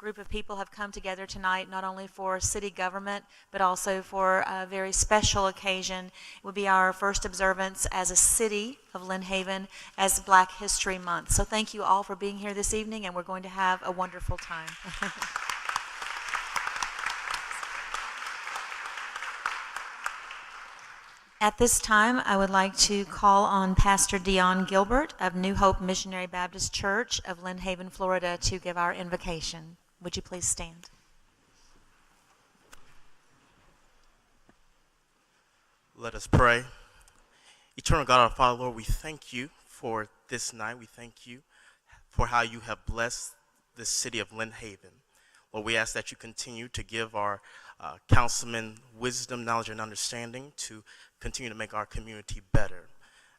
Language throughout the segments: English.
group of people have come together tonight, not only for city government, but also for a very special occasion. It would be our first observance as a city of Lynn Haven as Black History Month. So thank you all for being here this evening, and we're going to have a wonderful time. At this time, I would like to call on Pastor Dion Gilbert of New Hope Missionary Baptist Church of Lynn Haven, Florida, to give our invocation. Would you please stand? Let us pray. Eternal God, our Father, Lord, we thank you for this night. We thank you for how you have blessed the city of Lynn Haven. Lord, we ask that you continue to give our councilmen wisdom, knowledge, and understanding to continue to make our community better.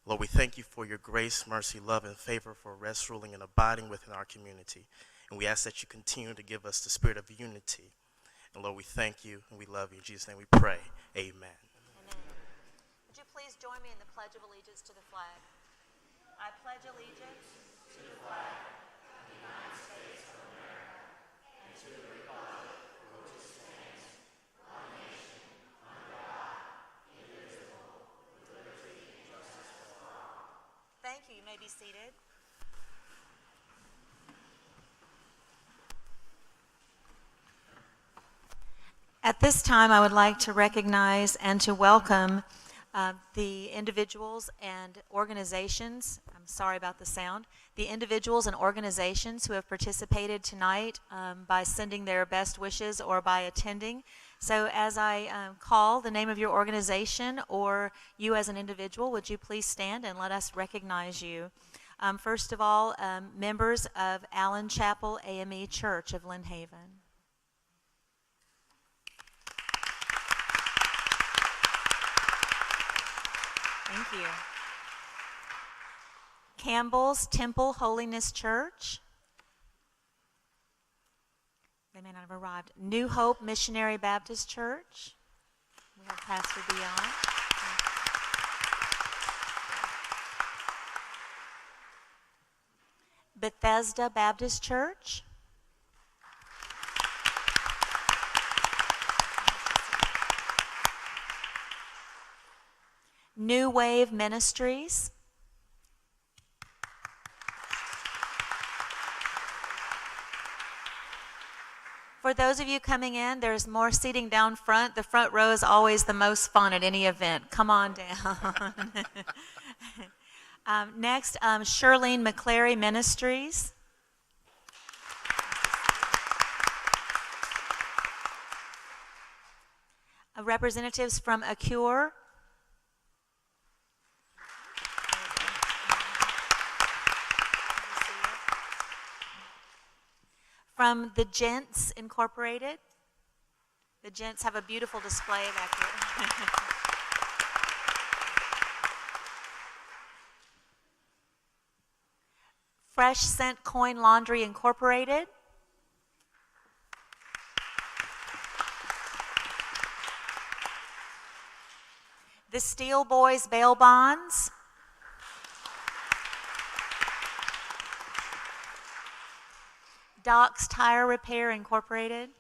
Lord, we thank you for your grace, mercy, love, and favor for rest, ruling, and abiding within our community. And we ask that you continue to give us the spirit of unity. And Lord, we thank you and we love you. In Jesus' name we pray. Amen. Amen. Would you please join me in the Pledge of Allegiance to the flag? I pledge allegiance to the flag of the United States of America and to the republic for which it stands, one nation, under God, indivisible, with liberty and justice for all. Thank you. You may be seated. At this time, I would like to recognize and to welcome the individuals and organizations, I'm sorry about the sound, the individuals and organizations who have participated tonight by sending their best wishes or by attending. So as I call the name of your organization or you as an individual, would you please stand and let us recognize you? First of all, members of Allen Chapel AME Church of Lynn Haven. Thank you. Campbell's Temple Holiness Church. They may not have arrived. New Hope Missionary Baptist Church. We have Pastor Dion. Bethesda Baptist Church. New Wave Ministries. For those of you coming in, there's more seating down front. The front row is always the most fun at any event. Come on down. Next, Shirlene McClary Ministries. Representatives from Accure. From the Gents Incorporated. The Gents have a beautiful display back here. Fresh Scent Coin Laundry Incorporated. The Steel Boys Bail Bonds. Doc's Tire Repair Incorporated.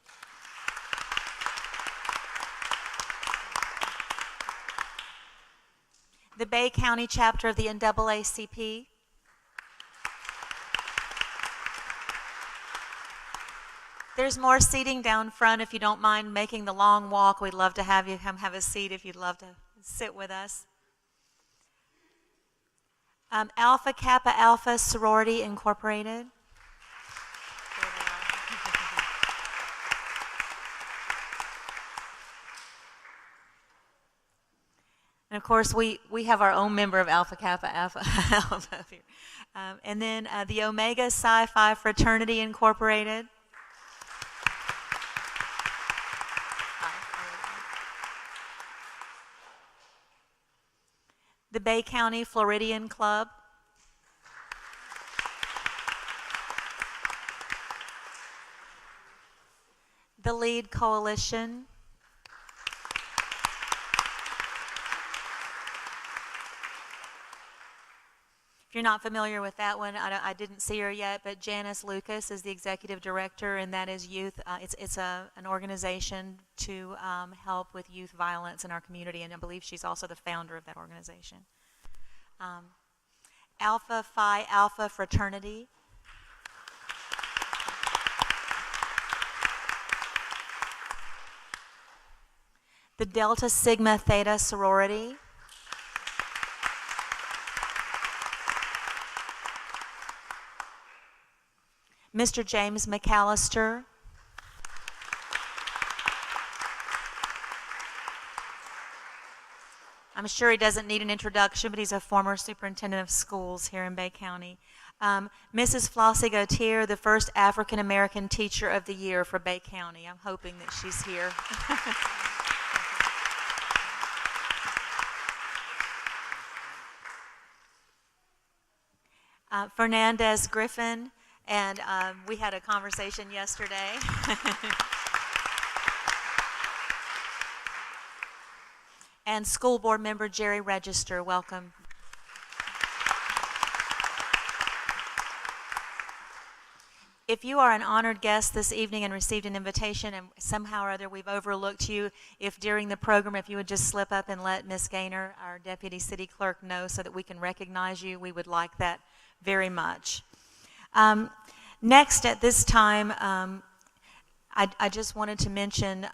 The Bay County chapter of the NAACP. There's more seating down front. If you don't mind making the long walk, we'd love to have you come have a seat if you'd love to sit with us. Alpha Kappa Alpha Sorority Incorporated. And of course, we have our own member of Alpha Kappa Alpha Alpha here. And then the Omega Psi Phi Fraternity Incorporated. The Bay County Floridian Club. The Lead Coalition. If you're not familiar with that one, I didn't see her yet, but Janice Lucas is the executive director, and that is youth. It's an organization to help with youth violence in our community, and I believe she's also the founder of that organization. Alpha Phi Alpha Fraternity. The Delta Sigma Theta Sorority. Mr. James McAllister. I'm sure he doesn't need an introduction, but he's a former superintendent of schools here in Bay County. Mrs. Flossie Gautier, the first African-American teacher of the year for Bay County. I'm hoping that she's here. Fernandez Griffin, and we had a conversation yesterday. And school board member Jerry Register, welcome. If you are an honored guest this evening and received an invitation and somehow or other we've overlooked you, if during the program, if you would just slip up and let Ms. Gaynor, our deputy city clerk, know so that we can recognize you, we would like that very much. Next at this time, I just wanted to mention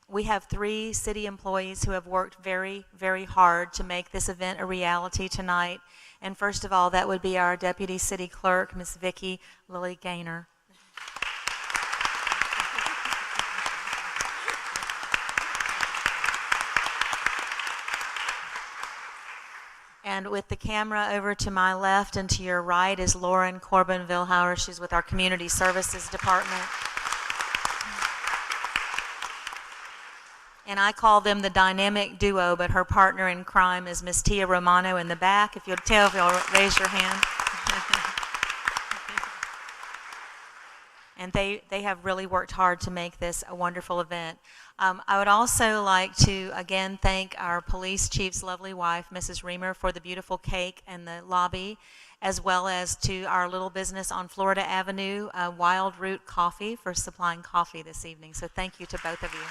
we have 3 city employees who have worked very, very hard to make this event a reality tonight. And first of all, that would be our Deputy City Clerk, Ms. Vicki Lilly Gaynor. And with the camera over to my left and to your right is Lauren Corbin-Vilhauer. She's with our Community Services Department. And I call them the dynamic duo, but her partner in crime is Miss Tia Romano in the back. If you'll raise your hand. And they have really worked hard to make this a wonderful event. I would also like to, again, thank our police chief's lovely wife, Mrs. Reamer, for the beautiful cake and the lobby, as well as to our little business on Florida Avenue, Wild Root Coffee, for supplying coffee this evening. So thank you to both of you.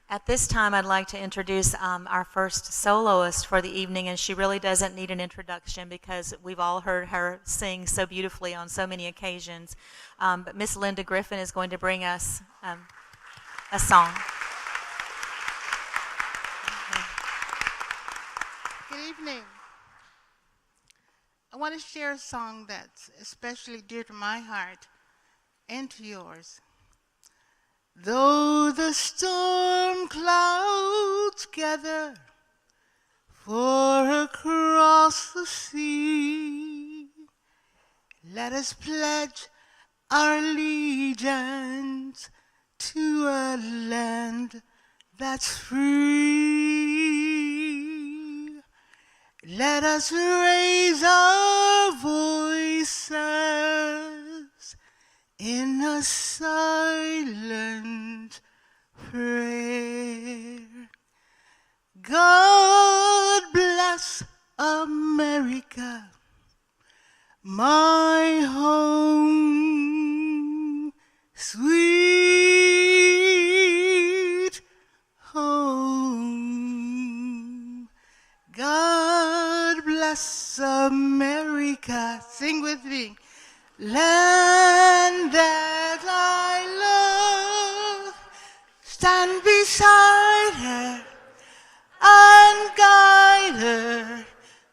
At this time, I'd like to introduce our first soloist for the evening, and she really doesn't need an introduction because we've all heard her sing so beautifully on so many occasions. But Miss Linda Griffin is going to bring us a song. Good evening. I want to share a song that's especially dear to my heart and to yours. Though the storm clouds gather for across the sea, let us pledge our allegiance to a land that's free. Let us raise our voices in a silent prayer. God bless America, my home, sweet home. God bless America. Sing with me. Land that I love, stand beside her and guide her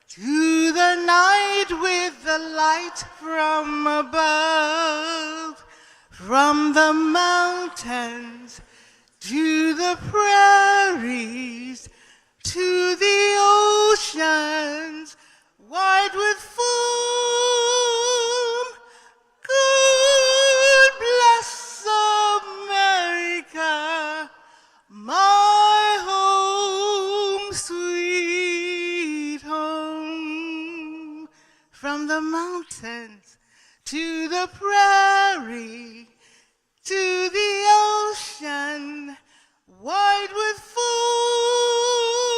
to the night with the light from above, from the mountains to the prairies, to the oceans wide with foam. God bless America, my home, sweet home. From the mountains to the prairie, to the ocean wide with foam.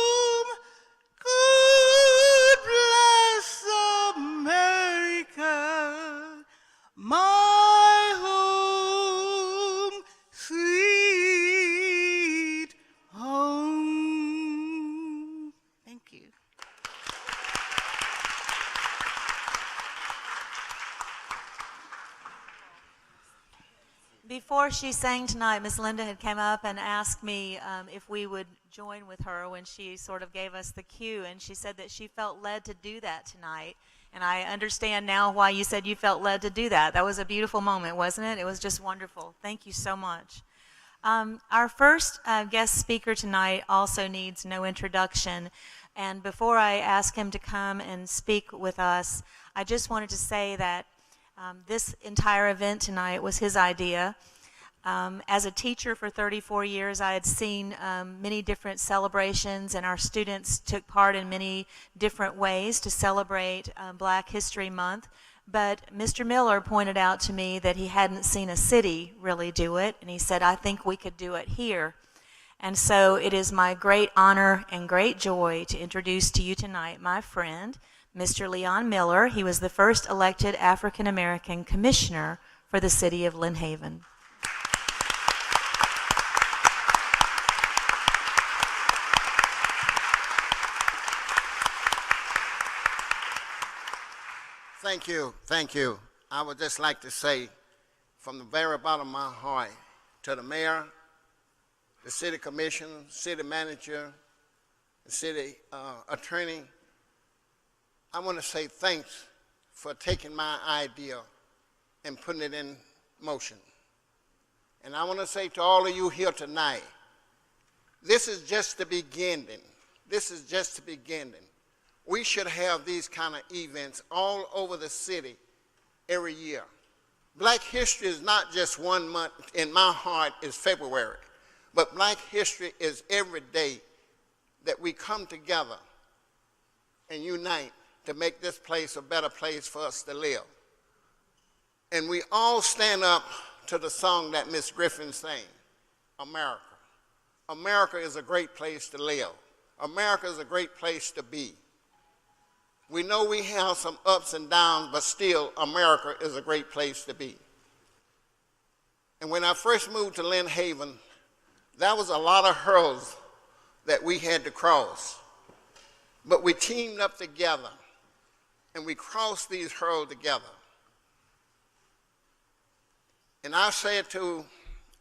Before she sang tonight, Miss Linda had come up and asked me if we would join with her when she sort of gave us the cue, and she said that she felt led to do that tonight. And I understand now why you said you felt led to do that. That was a beautiful moment, wasn't it? It was just wonderful. Thank you so much. Our first guest speaker tonight also needs no introduction. And before I ask him to come and speak with us, I just wanted to say that this entire event tonight was his idea. As a teacher for 34 years, I had seen many different celebrations, and our students took part in many different ways to celebrate Black History Month. But Mr. Miller pointed out to me that he hadn't seen a city really do it, and he said, I think we could do it here. And so it is my great honor and great joy to introduce to you tonight my friend, Mr. Leon Miller. He was the first elected African American commissioner for the city of Lynn Haven. Thank you, thank you. I would just like to say from the very bottom of my heart to the mayor, the city commission, city manager, the city attorney, I want to say thanks for taking my idea and putting it in motion. And I want to say to all of you here tonight, this is just the beginning. This is just the beginning. We should have these kind of events all over the city every year. Black history is not just 1 month. In my heart is February. But Black history is every day that we come together and unite to make this place a better place for us to live. And we all stand up to the song that Miss Griffin sang, America. America is a great place to live. America is a great place to be. We know we have some ups and downs, but still America is a great place to be. And when I first moved to Lynn Haven, that was a lot of hurdles that we had to cross. But we teamed up together, and we crossed these hurdles together. And I said to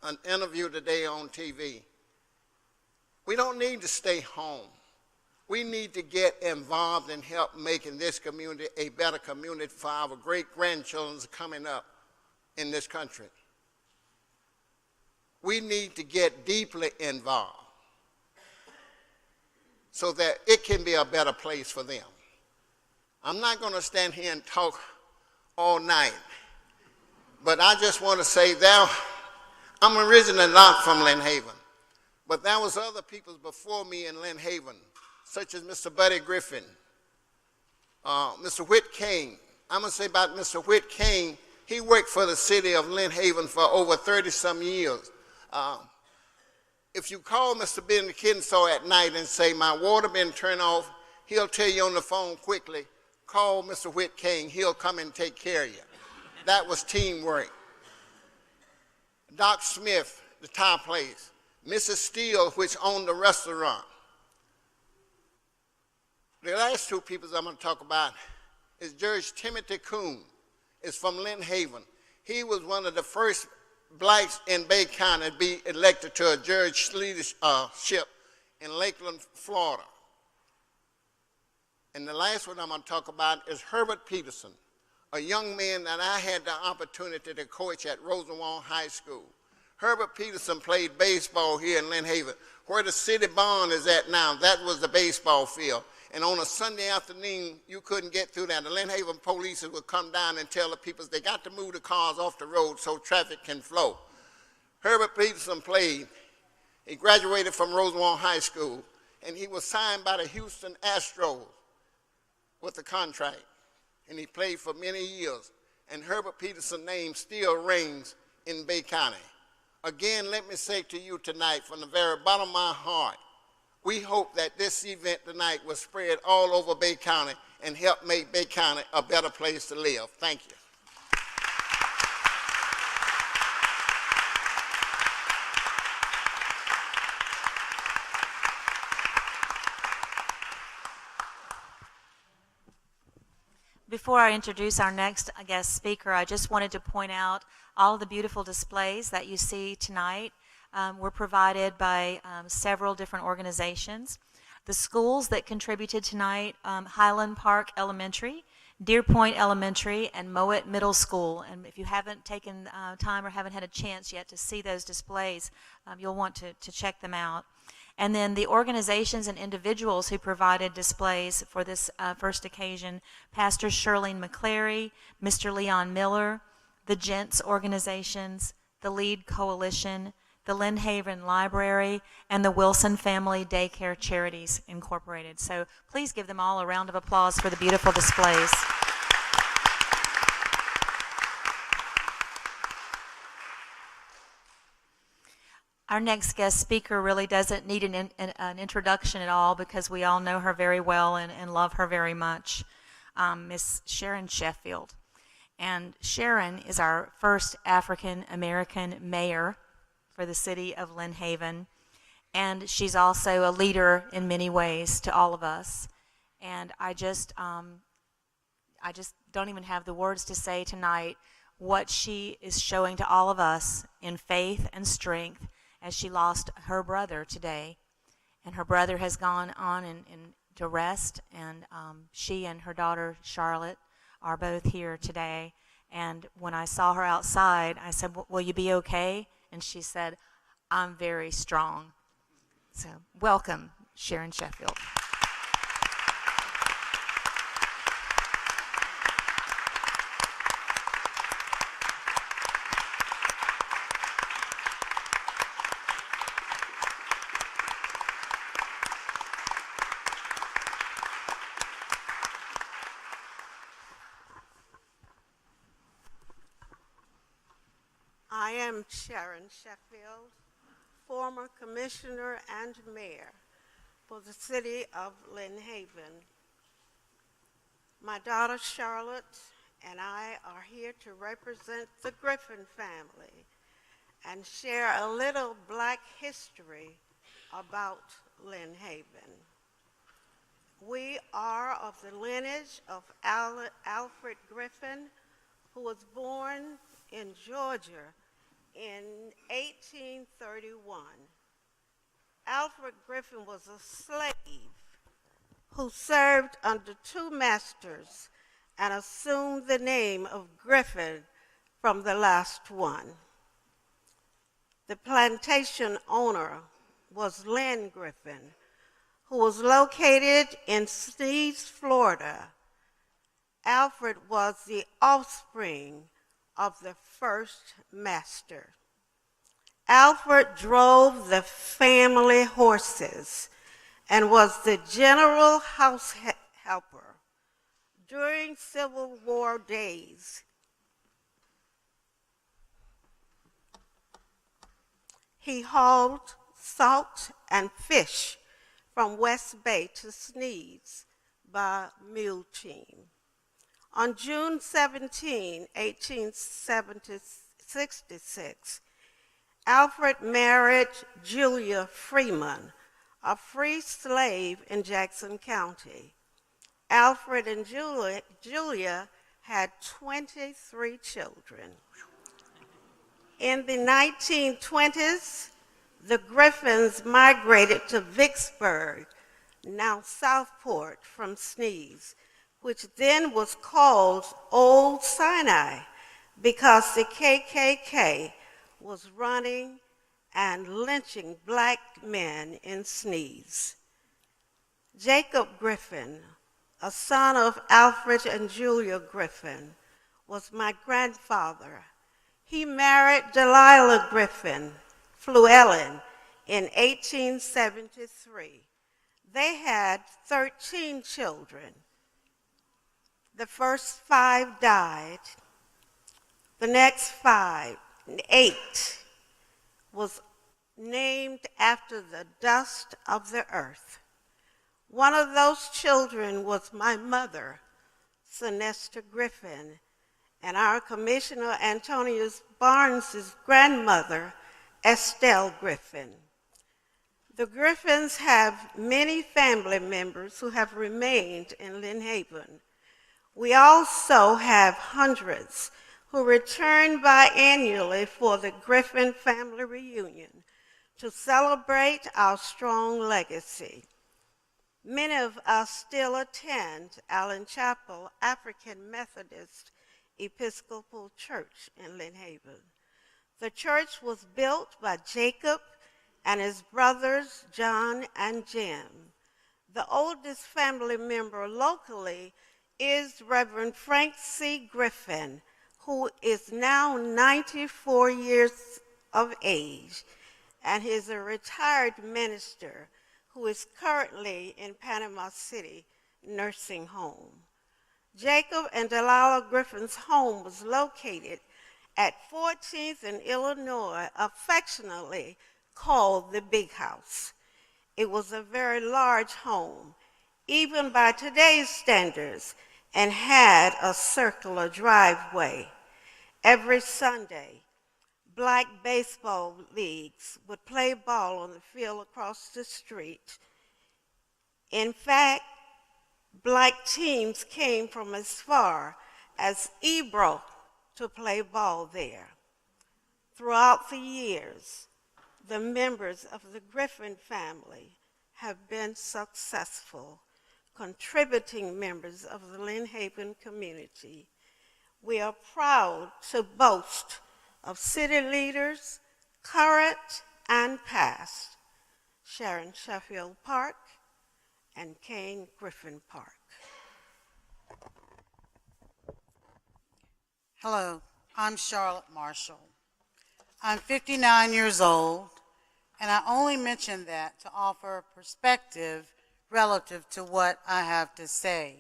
an interview today on TV, we don't need to stay home. We need to get involved and help making this community a better community for our great-grandchildren coming up in this country. We need to get deeply involved so that it can be a better place for them. I'm not going to stand here and talk all night, but I just want to say that I'm originally not from Lynn Haven, but there was other people before me in Lynn Haven, such as Mr. Buddy Griffin, Mr. Whit King. I'm going to say about Mr. Whit King, he worked for the city of Lynn Haven for over 30-some years. If you call Mr. Ben Kinsaw at night and say, my water been turned off, he'll tell you on the phone quickly, call Mr. Whit King, he'll come and take care of you. That was teamwork. Doc Smith, the tire place. Mrs. Steele, which owned the restaurant. The last two people I'm going to talk about is Judge Timothy Coon. Is from Lynn Haven. He was one of the first blacks in Bay County to be elected to a judge leadership in Lakeland, Florida. And the last one I'm going to talk about is Herbert Peterson, a young man that I had the opportunity to coach at Rosenwald High School. Herbert Peterson played baseball here in Lynn Haven. Where the city barn is at now, that was the baseball field. And on a Sunday afternoon, you couldn't get through that. The Lynn Haven police would come down and tell the people they got to move the cars off the road so traffic can flow. Herbert Peterson played. He graduated from Rosenwald High School, and he was signed by the Houston Astros with a contract. And he played for many years. And Herbert Peterson's name still rings in Bay County. Again, let me say to you tonight, from the very bottom of my heart, we hope that this event tonight will spread all over Bay County and help make Bay County a better place to live. Thank you. Before I introduce our next guest speaker, I just wanted to point out all of the beautiful displays that you see tonight were provided by several different organizations. The schools that contributed tonight, Highland Park Elementary, Deer Point Elementary, and Mowat Middle School. And if you haven't taken time or haven't had a chance yet to see those displays, you'll want to check them out. And then the organizations and individuals who provided displays for this first occasion, Pastor Shirlene McClary, Mr. Leon Miller, the Gents organizations, the Lead Coalition, the Lynn Haven Library, and the Wilson Family Daycare Charities Incorporated. So please give them all a round of applause for the beautiful displays. Our next guest speaker really doesn't need an introduction at all because we all know her very well and love her very much, Miss Sharon Sheffield. And Sharon is our first African-American mayor for the city of Lynn Haven, and she's also a leader in many ways to all of us. And I just don't even have the words to say tonight what she is showing to all of us in faith and strength as she lost her brother today. And her brother has gone on to rest, and she and her daughter Charlotte are both here today. And when I saw her outside, I said, "Will you be okay?" And she said, "I'm very strong." So welcome, Sharon Sheffield. I am Sharon Sheffield, former commissioner and mayor for the city of Lynn Haven. My daughter Charlotte and I are here to represent the Griffin family and share a little Black history about Lynn Haven. We are of the lineage of Alfred Griffin, who was born in Georgia in 1831. Alfred Griffin was a slave who served under two masters and assumed the name of Griffin from the last one. The plantation owner was Lynn Griffin, who was located in Sneads, Florida. Alfred was the offspring of the first master. Alfred drove the family horses and was the general house helper during Civil War days. He hauled salt and fish from West Bay to Sneads by mule team. On June 17, 1866, Alfred married Julia Freeman, a free slave in Jackson County. Alfred and Julia had 23 children. In the 1920s, the Griffins migrated to Vicksburg, now Southport, from Sneads, which then was called Old Sinai because the KKK was running and lynching Black men in Sneads. Jacob Griffin, a son of Alfred and Julia Griffin, was my grandfather. He married Delilah Griffin, Fluellen, in 1873. They had 13 children. The first 5 died. The next 8, was named after the dust of the earth. One of those children was my mother, Sinesta Griffin, and our Commissioner Antonius Barnes' grandmother, Estelle Griffin. The Griffins have many family members who have remained in Lynn Haven. We also have hundreds who return biannually for the Griffin family reunion to celebrate our strong legacy. Many of us still attend Allen Chapel African Methodist Episcopal Church in Lynn Haven. The church was built by Jacob and his brothers John and Jim. The oldest family member locally is Reverend Frank C. Griffin, who is now 94 years of age, and is a retired minister who is currently in Panama City nursing home. Jacob and Delilah Griffin's home was located at 14th and Illinois, affectionately called the Big House. It was a very large home, even by today's standards, and had a circular driveway. Every Sunday, black baseball leagues would play ball on the field across the street. In fact, black teams came from as far as Ebro to play ball there. Throughout the years, the members of the Griffin family have been successful, contributing members of the Lynn Haven community. We are proud to boast of city leaders, current and past, Sharon Sheffield Park and Kane Griffin Park. Hello, I'm Charlotte Marshall. I'm 59 years old, and I only mention that to offer perspective relative to what I have to say.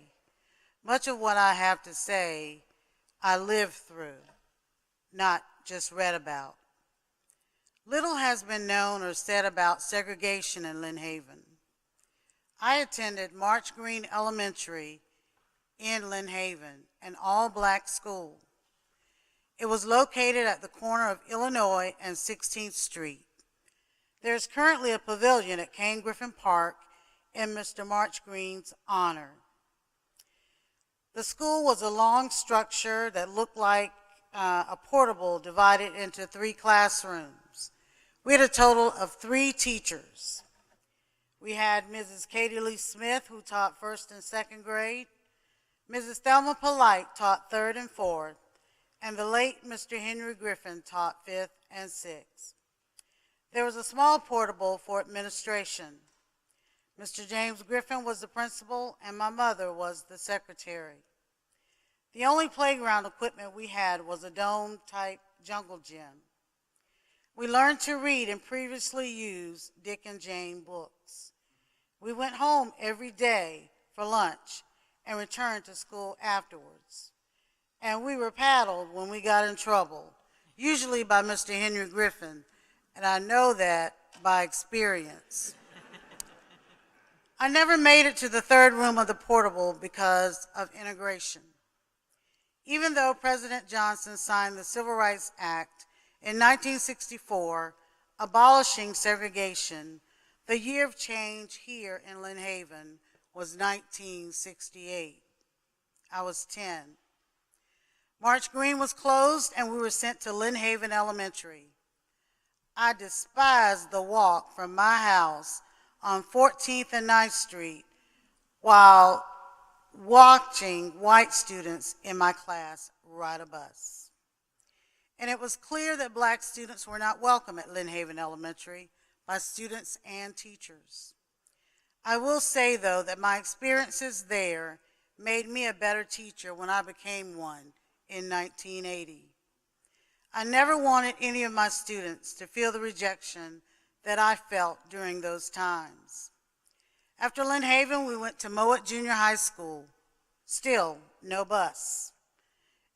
Much of what I have to say, I lived through, not just read about. Little has been known or said about segregation in Lynn Haven. I attended March Green Elementary in Lynn Haven, an all-black school. It was located at the corner of Illinois and 16th Street. There is currently a pavilion at Kane Griffin Park in Mr. March Green's honor. The school was a long structure that looked like a portable divided into 3 classrooms. We had a total of 3 teachers. We had Mrs. Katie Lee Smith, who taught 1st and 2nd grade. Mrs. Thelma Polite taught 3rd and 4th. And the late Mr. Henry Griffin taught 5th and 6th. There was a small portable for administration. Mr. James Griffin was the principal, and my mother was the secretary. The only playground equipment we had was a dome-type jungle gym. We learned to read and previously used Dick and Jane books. We went home every day for lunch and returned to school afterwards. And we were paddled when we got in trouble, usually by Mr. Henry Griffin, and I know that by experience. I never made it to the 3rd room of the portable because of integration. Even though President Johnson signed the Civil Rights Act in 1964, abolishing segregation, the year of change here in Lynn Haven was 1968. I was 10. March Green was closed and we were sent to Lynn Haven Elementary. I despised the walk from my house on 14th and 9th Street while watching white students in my class ride a bus. And it was clear that black students were not welcome at Lynn Haven Elementary by students and teachers. I will say, though, that my experiences there made me a better teacher when I became one in 1980. I never wanted any of my students to feel the rejection that I felt during those times. After Lynn Haven, we went to Mowat Junior High School. Still, no bus.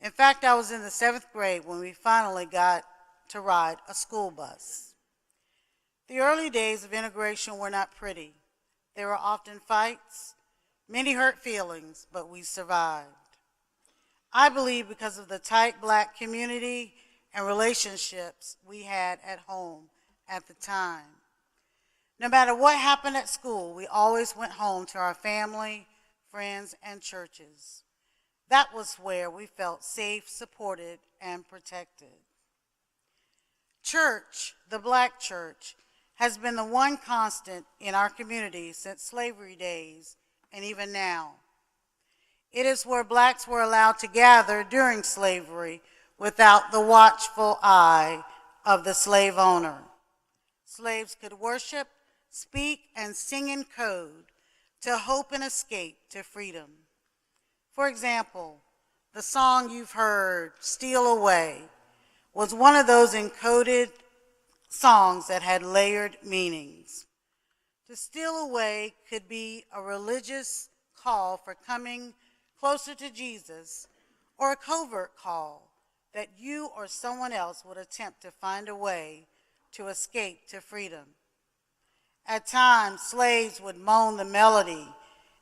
In fact, I was in the 7th grade when we finally got to ride a school bus. The early days of integration were not pretty. There were often fights, many hurt feelings, but we survived. I believe because of the tight black community and relationships we had at home at the time. No matter what happened at school, we always went home to our family, friends, and churches. That was where we felt safe, supported, and protected. Church, the black church, has been the one constant in our community since slavery days and even now. It is where blacks were allowed to gather during slavery without the watchful eye of the slave owner. Slaves could worship, speak, and sing in code to hope and escape to freedom. For example, the song you've heard, Steal Away, was one of those encoded songs that had layered meanings. To steal away could be a religious call for coming closer to Jesus, or a covert call that you or someone else would attempt to find a way to escape to freedom. At times, slaves would moan the melody,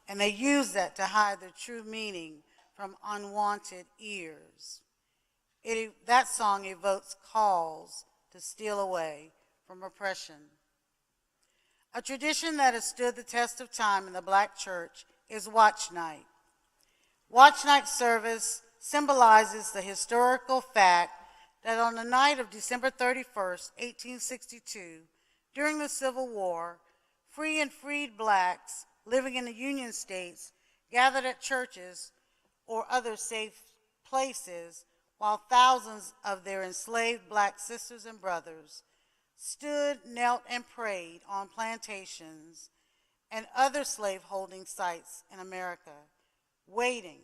and they used that to hide their true meaning from unwanted ears. That song evokes calls to steal away from oppression. A tradition that has stood the test of time in the black church is Watch Night. Watch Night service symbolizes the historical fact that on the night of December 31st, 1862, during the Civil War, free and freed blacks living in the Union states gathered at churches or other safe places while thousands of their enslaved black sisters and brothers stood, knelt, and prayed on plantations and other slaveholding sites in America, waiting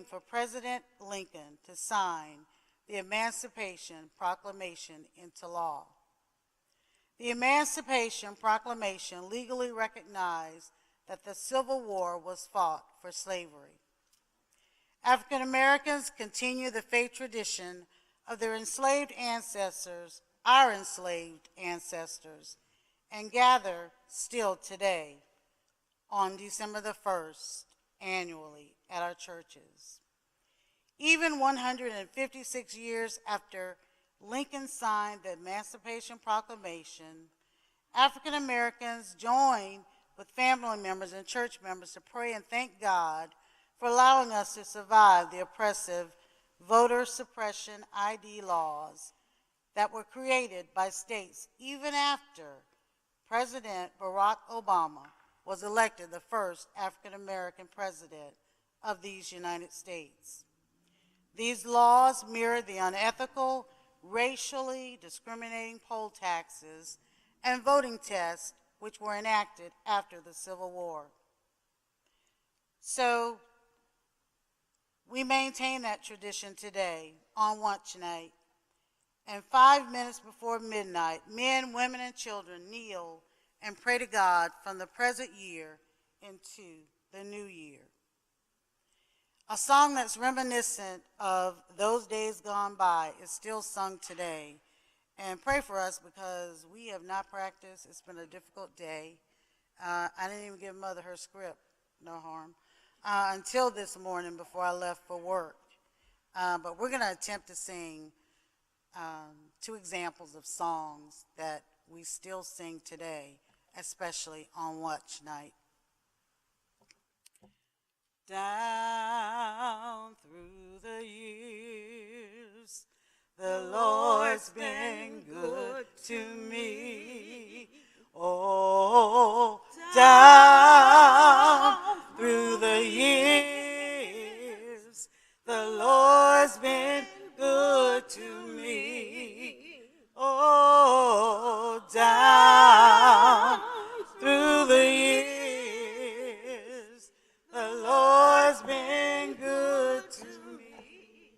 for President Lincoln to sign the Emancipation Proclamation into law. The Emancipation Proclamation legally recognized that the Civil War was fought for slavery. African Americans continue the faith tradition of their enslaved ancestors, our enslaved ancestors, and gather still today on December the 1st annually at our churches. Even 156 years after Lincoln signed the Emancipation Proclamation, African Americans joined with family members and church members to pray and thank God for allowing us to survive the oppressive voter suppression ID laws that were created by states even after President Barack Obama was elected the first African American president of these United States. These laws mirror the unethical, racially discriminating poll taxes and voting tests which were enacted after the Civil War. So, we maintain that tradition today on Watch Night. And 5 minutes before midnight, men, women, and children kneel and pray to God from the present year into the new year. A song that's reminiscent of those days gone by is still sung today. And pray for us because we have not practiced. It's been a difficult day. I didn't even give Mother her script, no harm, until this morning before I left for work. But we're going to attempt to sing 2 examples of songs that we still sing today, especially on Watch Night. Down through the years, the Lord's been good to me. Oh, down through the years, the Lord's been good to me. Oh, down through the years, the Lord's been good to me.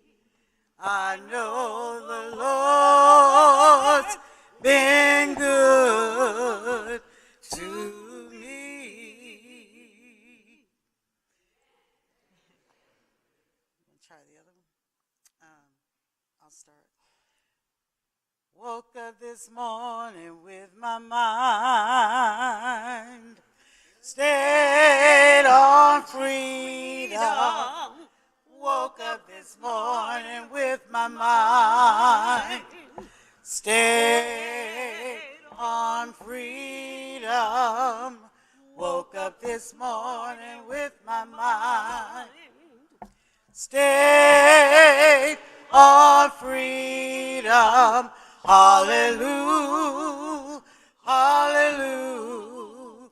I know the Lord's been good to me. Try the other one. I'll start. Woke up this morning with my mind stayed on freedom. Woke up this morning with my mind stayed on freedom. Woke up this morning with my mind State of freedom. Hallelujah. Hallelujah.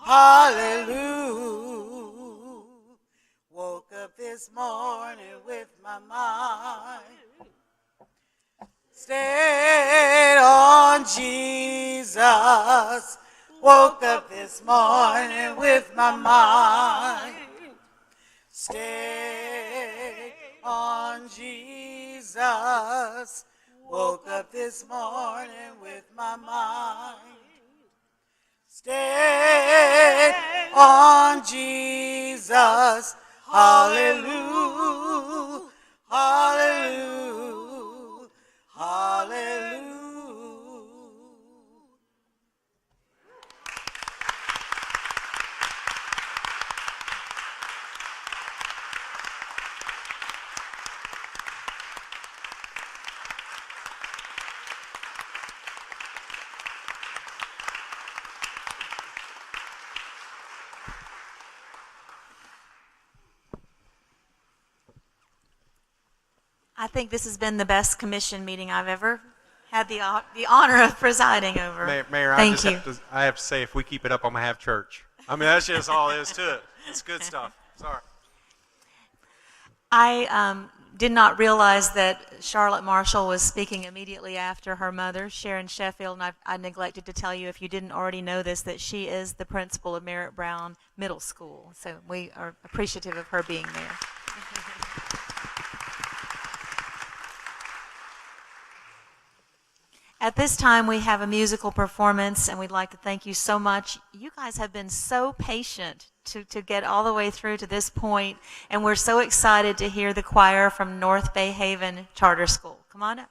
Hallelujah. Woke up this morning with my mind stayed on Jesus. Woke up this morning with my mind stayed on Jesus. Woke up this morning with my mind stayed on Jesus. Hallelujah. Hallelujah. Hallelujah. I think this has been the best commission meeting I've ever had the honor of presiding over. Mayor, Thank you. I have to say, if we keep it up, I'm going to have church. I mean, that's just all there is to it. It's good stuff. Sorry. I did not realize that Charlotte Marshall was speaking immediately after her mother, Sharon Sheffield, and I neglected to tell you, if you didn't already know this, that she is the principal of Merritt Brown Middle School. So we are appreciative of her being there. At this time, we have a musical performance, and we'd like to thank you so much. You guys have been so patient to get all the way through to this point, and we're so excited to hear the choir from North Bay Haven Charter School. Come on up.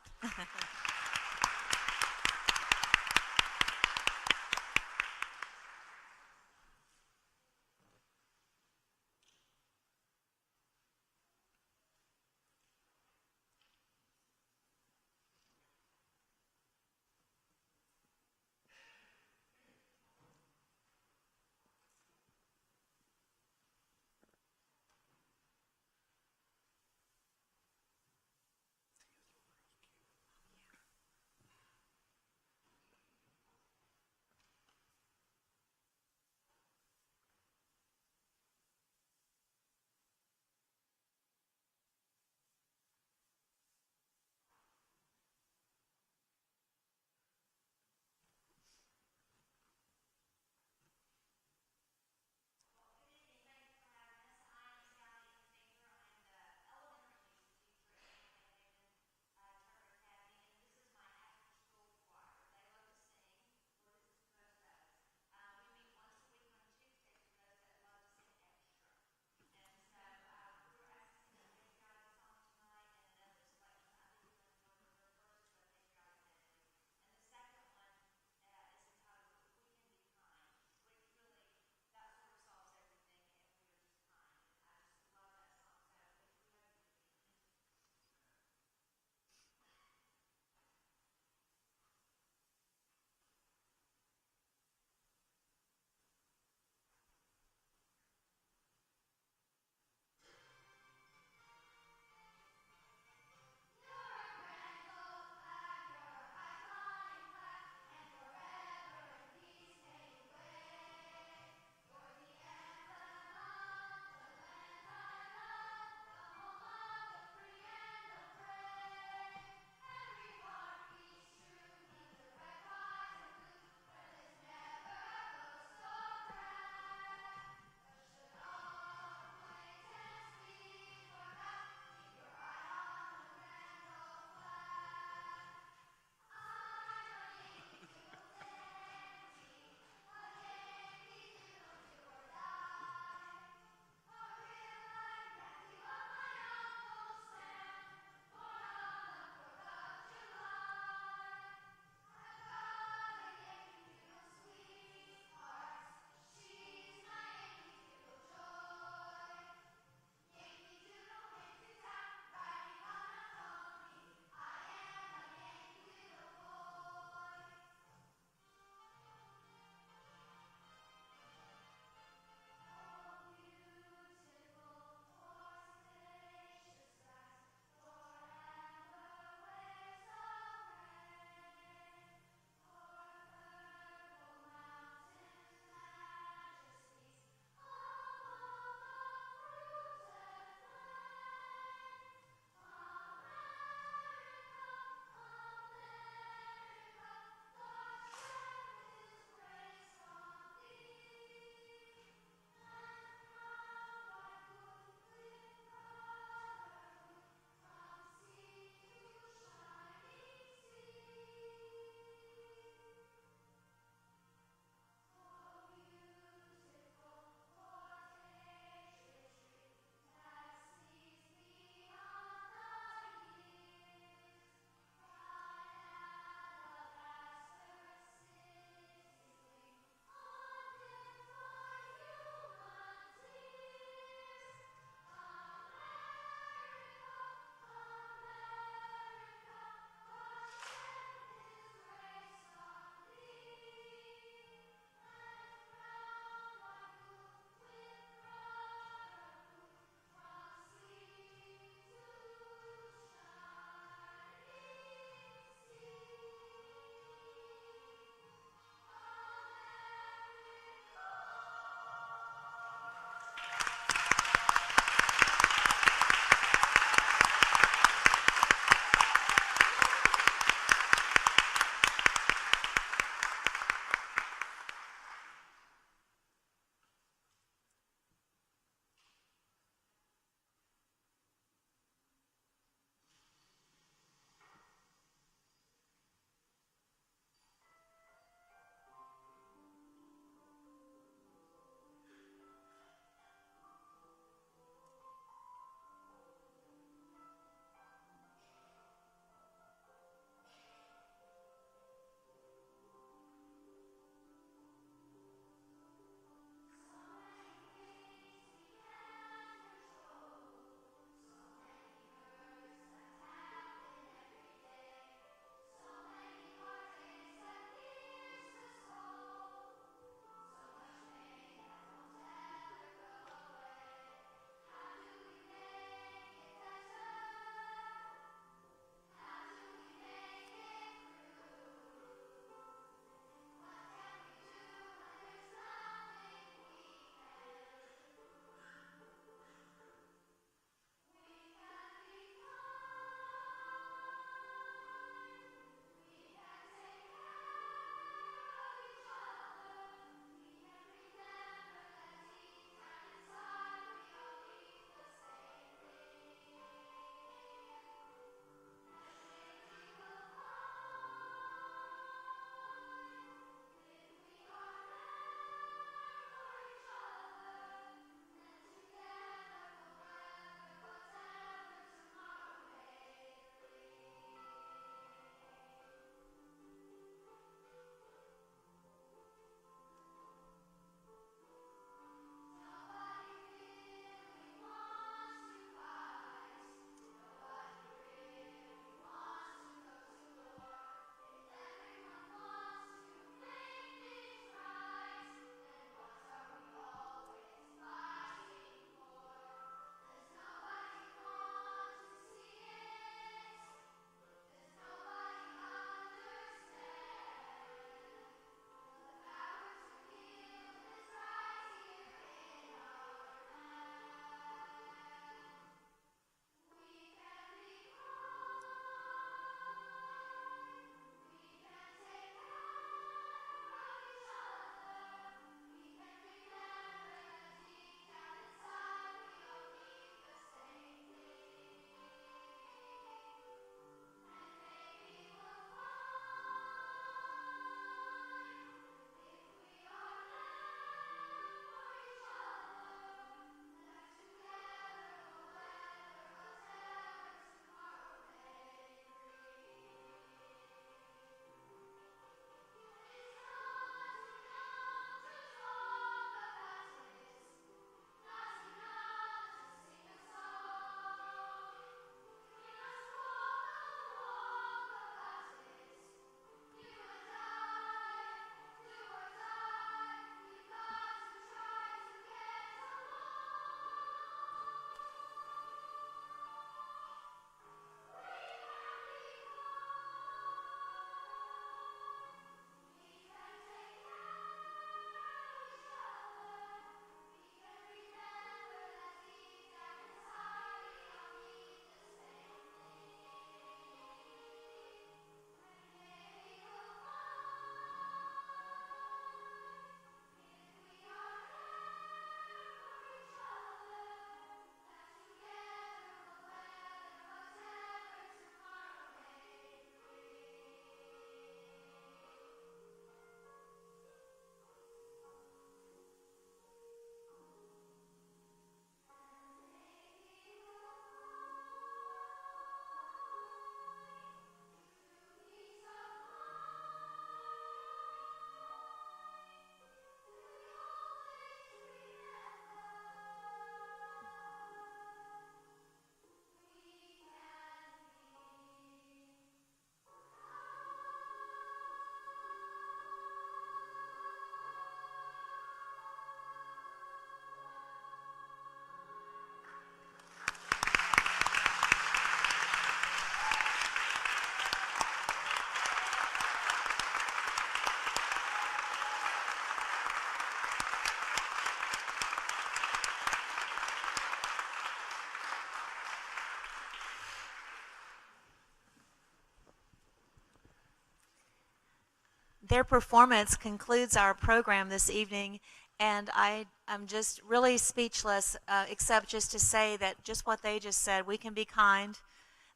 Their performance concludes our program this evening, and I'm just really speechless, except just to say that just what they just said, we can be kind.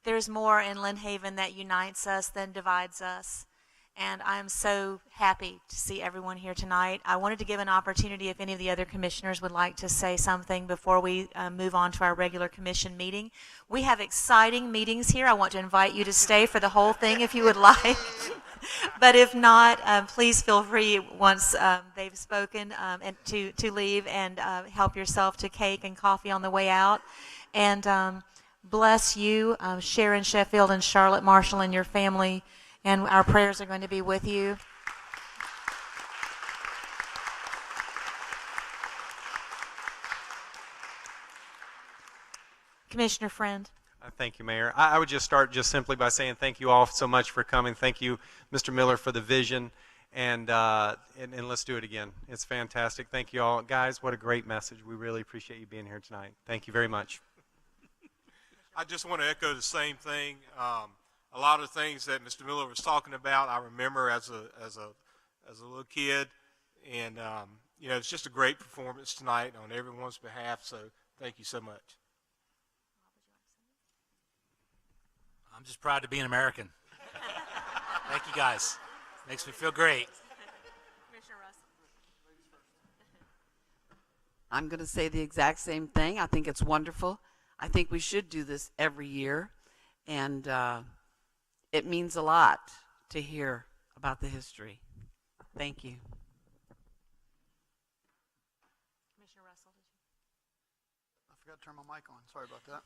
There's more in Lynn Haven that unites us than divides us. And I'm so happy to see everyone here tonight. I wanted to give an opportunity if any of the other commissioners would like to say something before we move on to our regular commission meeting. We have exciting meetings here. I want to invite you to stay for the whole thing if you would like. But if not, please feel free once they've spoken and to leave and help yourself to cake and coffee on the way out. And bless you, Sharon Sheffield and Charlotte Marshall and your family. And our prayers are going to be with you. Commissioner Friend. Thank you, Mayor. I would just start just simply by saying thank you all so much for coming. Thank you, Mr. Miller, for the vision. And let's do it again. It's fantastic. Thank you all. Guys, what a great message. We really appreciate you being here tonight. Thank you very much. I just want to echo the same thing. A lot of things that Mr. Miller was talking about, I remember as a little kid, and you know, it's just a great performance tonight on everyone's behalf. So thank you so much. I'm just proud to be an American. Thank you, guys. Makes me feel great. Commissioner Russell. I'm going to say the exact same thing. I think it's wonderful. I think we should do this every year, and it means a lot to hear about the history. Thank you. Commissioner Russell, did you? I forgot to turn my mic on. Sorry about that.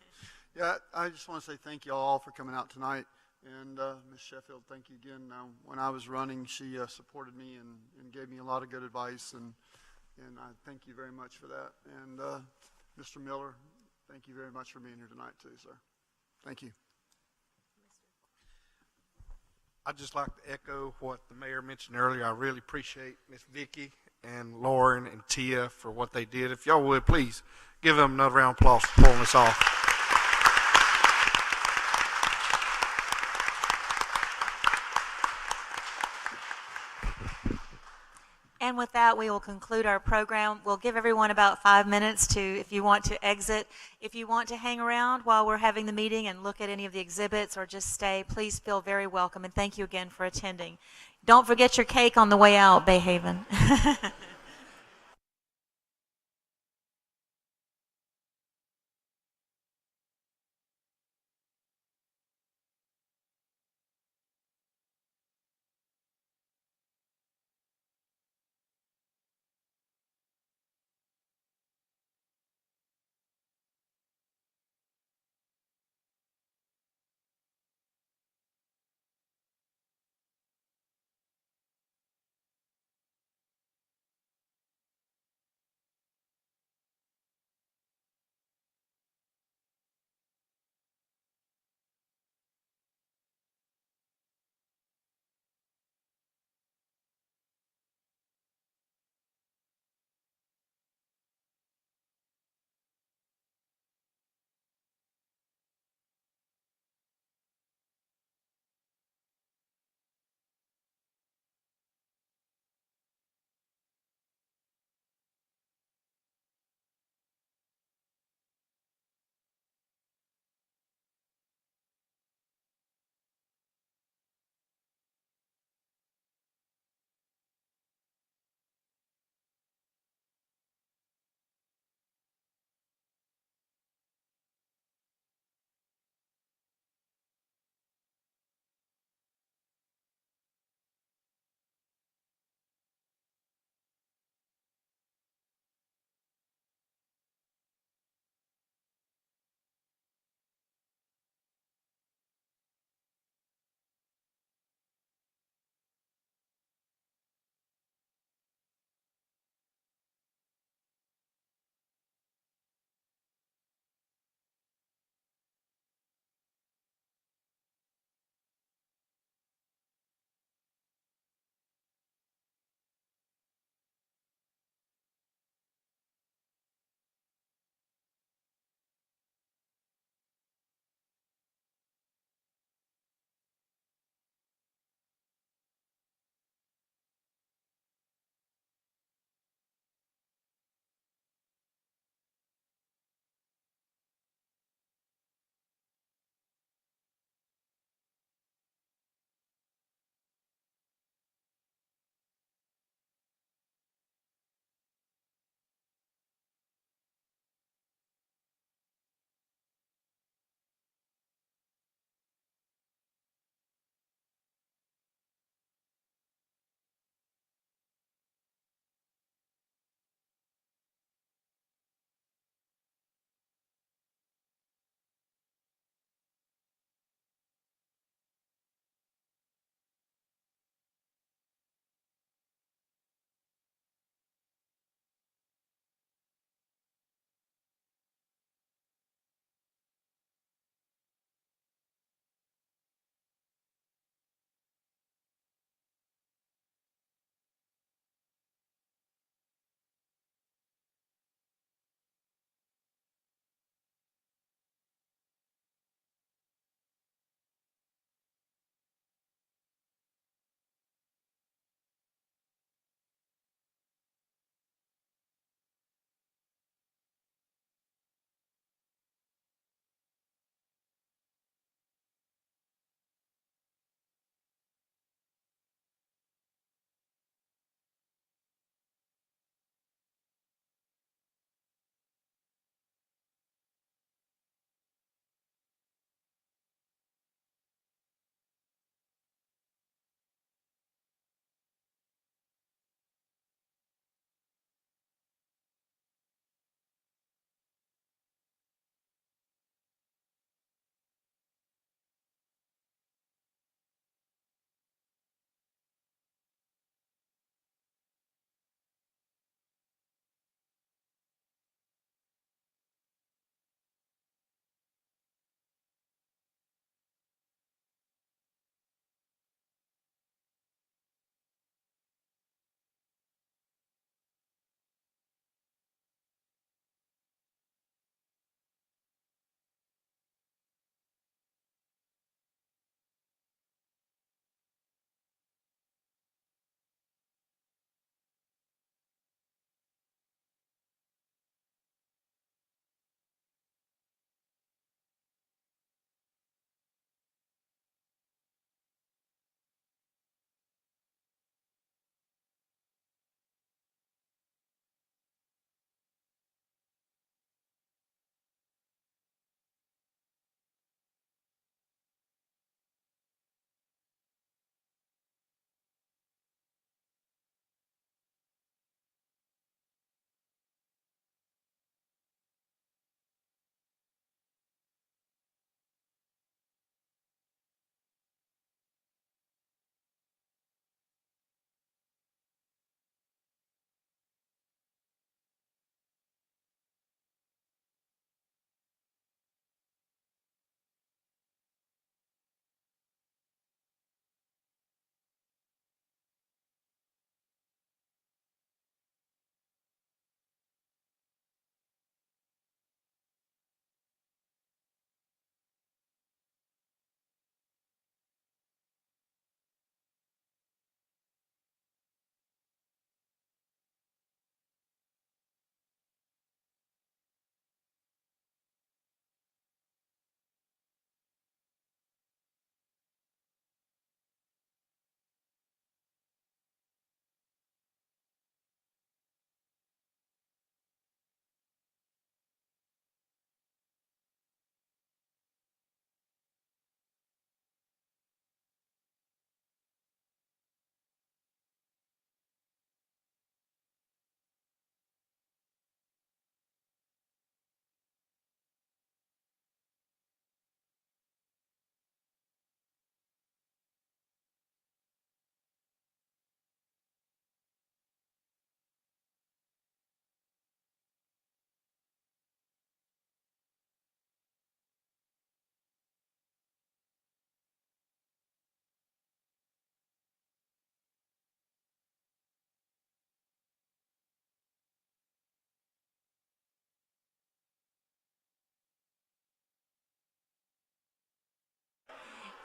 Yeah, I just want to say thank you all for coming out tonight. And Ms. Sheffield, thank you again. When I was running, she supported me and gave me a lot of good advice, and I thank you very much for that. And Mr. Miller, thank you very much for being here tonight too, sir. Thank you. I'd just like to echo what the mayor mentioned earlier. I really appreciate Miss Vicki and Lauren and Tia for what they did. If y'all would, please give them another round of applause for pulling this off. And with that, we will conclude our program. We'll give everyone about 5 minutes to, if you want to exit. If you want to hang around while we're having the meeting and look at any of the exhibits or just stay, please feel very welcome. And thank you again for attending. Don't forget your cake on the way out, Bay Haven.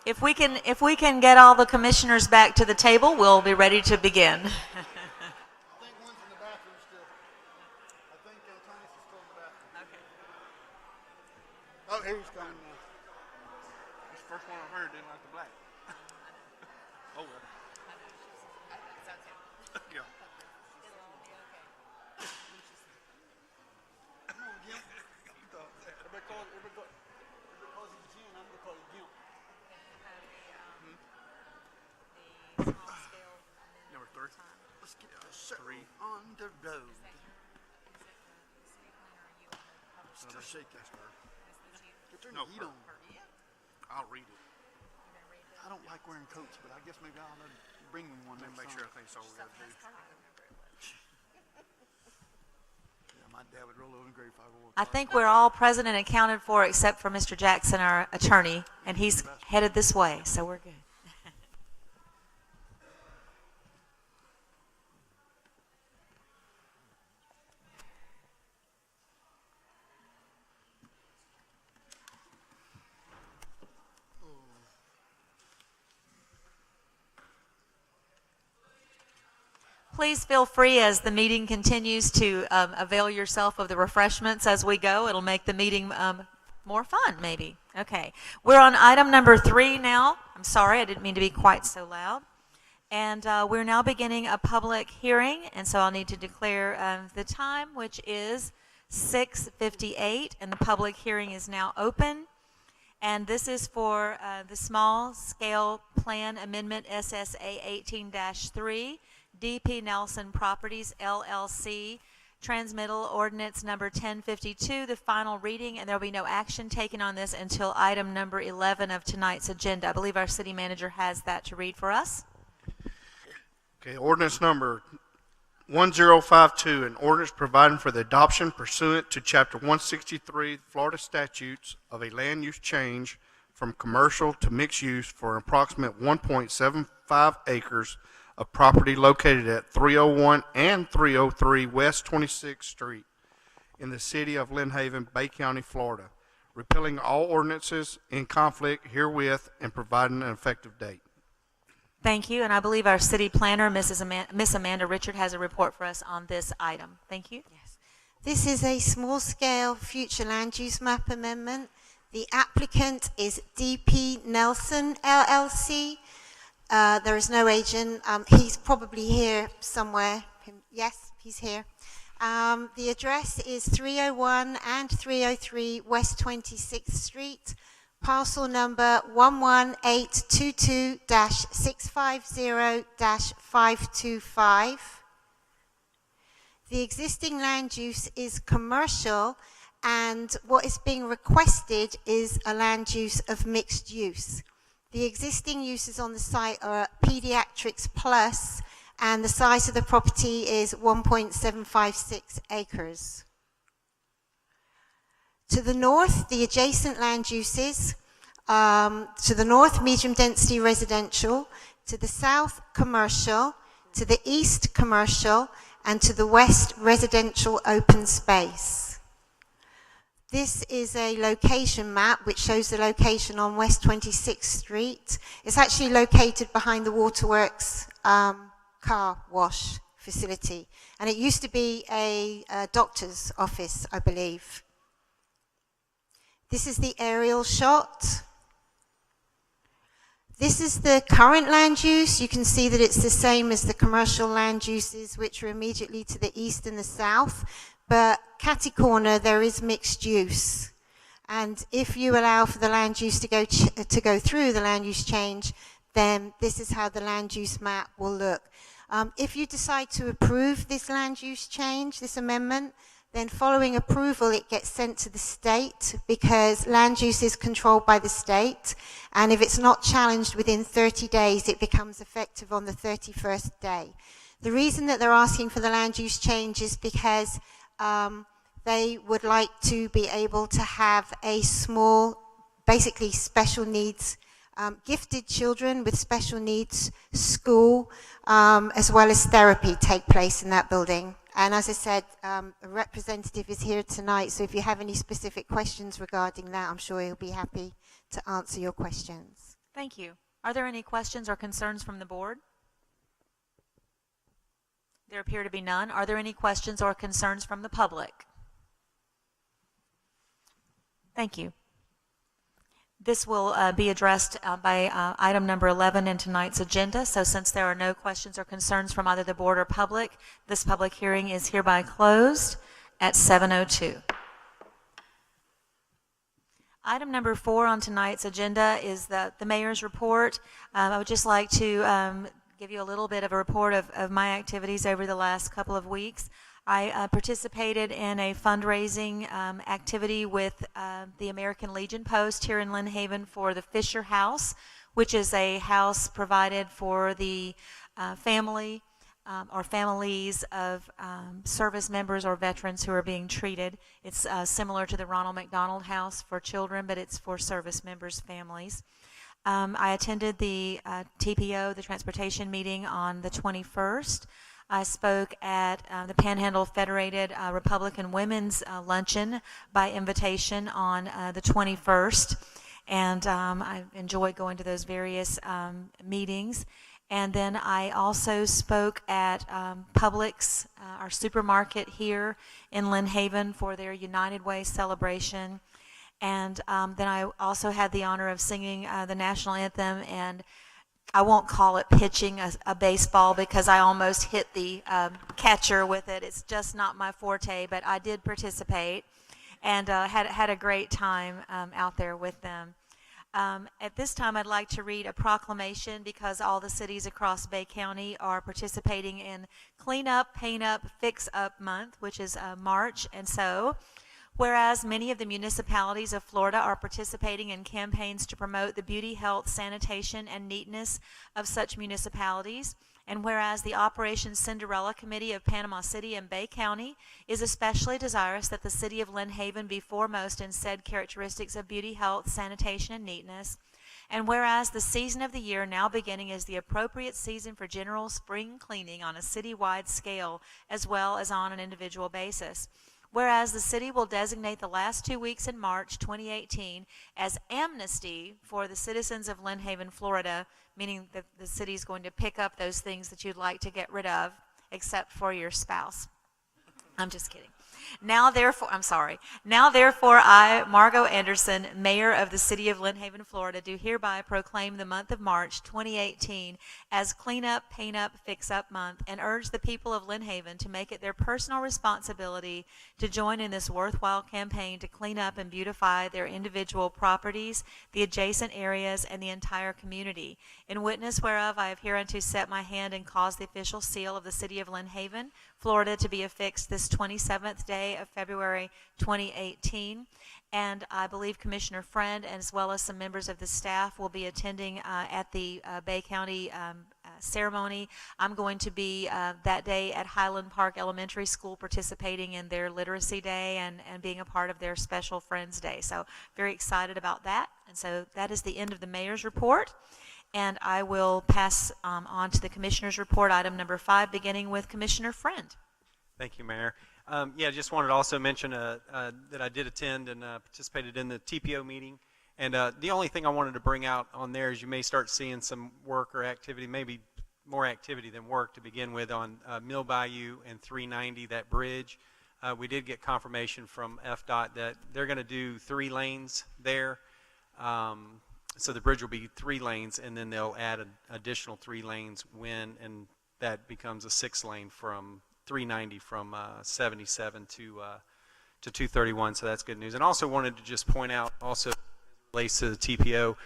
If we can get all the commissioners back to the table, we'll be ready to begin. I think one's in the bathroom still. I think Thomas is still in the bathroom. Okay. Oh, here he's coming now. That's the first one I heard, didn't like the black. Oh, well. Yeah. Come on, Gimp. Everybody calls him Jim. I'm going to call him Gimp. Number 3. Let's get the show on the road. Still shake that stir. Turn the heat on. I'll read it. I don't like wearing coats, but I guess maybe I'll bring them one next Make time. sure I think it's all we got to do. Yeah, my dad would roll over in the grave if I wore I think we're all present and accounted for except for Mr. Jackson, our attorney, and he's headed this way, so we're good. Please feel free as the meeting continues to avail yourself of the refreshments as we go. It'll make the meeting more fun, maybe. Okay. We're on item number 3 now. I'm sorry, I didn't mean to be quite so loud. And we're now beginning a public hearing, and so I'll need to declare the time, which is 6:58, and the public hearing is now open. And this is for the Small Scale Plan Amendment SSA 18-3. DP Nelson Properties, LLC, Transmittal Ordinance number 1052, the final reading, and there will be no action taken on this until item number 11 of tonight's agenda. I believe our city manager has that to read for us. Okay, ordinance number 1052, an ordinance providing for the adoption pursuant to Chapter 163 Florida statutes of a land use change from commercial to mixed use for an approximate 1.75 acres of property located at 301 and 303 West 26th Street in the city of Lynn Haven, Bay County, Florida, repealing all ordinances in conflict herewith and providing an effective date. Thank you, and I believe our city planner, Miss Amanda Richard, has a report for us on this item. Thank you. Yes. This is a small-scale future land use map amendment. The applicant is DP Nelson, LLC. There is no agent. He's probably here somewhere. Yes, he's here. The address is 301 and 303 West 26th Street, parcel number 11822-650-525. The existing land use is commercial, and what is being requested is a land use of mixed use. The existing uses on the site are Pediatrics Plus, and the size of the property is 1.756 acres. To the north, the adjacent land uses, to the north, medium density residential, to the south, commercial, to the east, commercial, and to the west, residential open space. This is a location map which shows the location on West 26th Street. It's actually located behind the Waterworks car wash facility. And it used to be a doctor's office, I believe. This is the aerial shot. This is the current land use. You can see that it's the same as the commercial land uses, which are immediately to the east and the south. But catty corner, there is mixed use. And if you allow for the land use to go through the land use change, then this is how the land use map will look. If you decide to approve this land use change, this amendment, then following approval, it gets sent to the state because land use is controlled by the state. And if it's not challenged within 30 days, it becomes effective on the 31st day. The reason that they're asking for the land use change is because they would like to be able to have a small, basically special needs, gifted children with special needs school, as well as therapy take place in that building. And as I said, a representative is here tonight, so if you have any specific questions regarding that, I'm sure he'll be happy to answer your questions. Thank you. Are there any questions or concerns from the board? There appear to be none. Are there any questions or concerns from the public? Thank you. This will be addressed by item number 11 in tonight's agenda. So since there are no questions or concerns from either the board or public, this public hearing is hereby closed at 7:02. Item number 4 on tonight's agenda is the mayor's report. I would just like to give you a little bit of a report of my activities over the last couple of weeks. I participated in a fundraising activity with the American Legion Post here in Lynn Haven for the Fisher House, which is a house provided for the family or families of service members or veterans who are being treated. It's similar to the Ronald McDonald House for children, but it's for service members' families. I attended the TPO, the transportation meeting, on the 21st. I spoke at the Panhandle Federated Republican Women's Luncheon by invitation on the 21st, and I enjoyed going to those various meetings. And then I also spoke at Publix, our supermarket here in Lynn Haven, for their United Way celebration. And then I also had the honor of singing the national anthem, and I won't call it pitching a baseball because I almost hit the catcher with it. It's just not my forte, but I did participate and had a great time out there with them. At this time, I'd like to read a proclamation because all the cities across Bay County are participating in Clean Up, Paint Up, Fix Up Month, which is March. And so, whereas many of the municipalities of Florida are participating in campaigns to promote the beauty, health, sanitation, and neatness of such municipalities, and whereas the Operation Cinderella Committee of Panama City and Bay County is especially desirous that the city of Lynn Haven be foremost in said characteristics of beauty, health, sanitation, and neatness, and whereas the season of the year now beginning is the appropriate season for general spring cleaning on a citywide scale as well as on an individual basis. Whereas the city will designate the last 2 weeks in March 2018 as amnesty for the citizens of Lynn Haven, Florida, meaning that the city is going to pick up those things that you'd like to get rid of, except for your spouse. I'm just kidding. Now therefore, I, Margot Anderson, Mayor of the City of Lynn Haven, Florida, do hereby proclaim the month of March 2018 as Clean Up, Paint Up, Fix Up Month, and urge the people of Lynn Haven to make it their personal responsibility to join in this worthwhile campaign to clean up and beautify their individual properties, the adjacent areas, and the entire community. In witness whereof, I have hereunto set my hand and caused the official seal of the City of Lynn Haven, Florida, to be affixed this 27th day of February 2018. And I believe Commissioner Friend, as well as some members of the staff, will be attending at the Bay County ceremony. I'm going to be that day at Highland Park Elementary School participating in their Literacy Day and being a part of their Special Friends Day. So very excited about that. And so that is the end of the mayor's report. And I will pass on to the commissioner's report, item number 5, beginning with Commissioner Friend. Thank you, Mayor. Just wanted to also mention that I did attend and participated in the TPO meeting. And the only thing I wanted to bring out on there is you may start seeing some work or activity, maybe more activity than work to begin with, on Mill Bayou and 390, that bridge. We did get confirmation from FDOT that they're going to do 3 lanes there. So the bridge will be 3 lanes, and then they'll add an additional 3 lanes and that becomes a 6 lane from 390 from 77 to 231. So that's good news. And also wanted to just point out, also relates to the TPO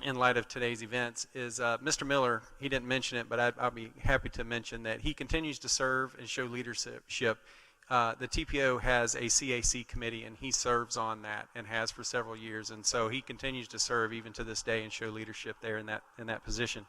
in light of today's events, is Mr. Miller. He didn't mention it, but I'll be happy to mention that he continues to serve and show leadership. The TPO has a CAC committee, and he serves on that and has for several years, and so he continues to serve even to this day and show leadership there in that position.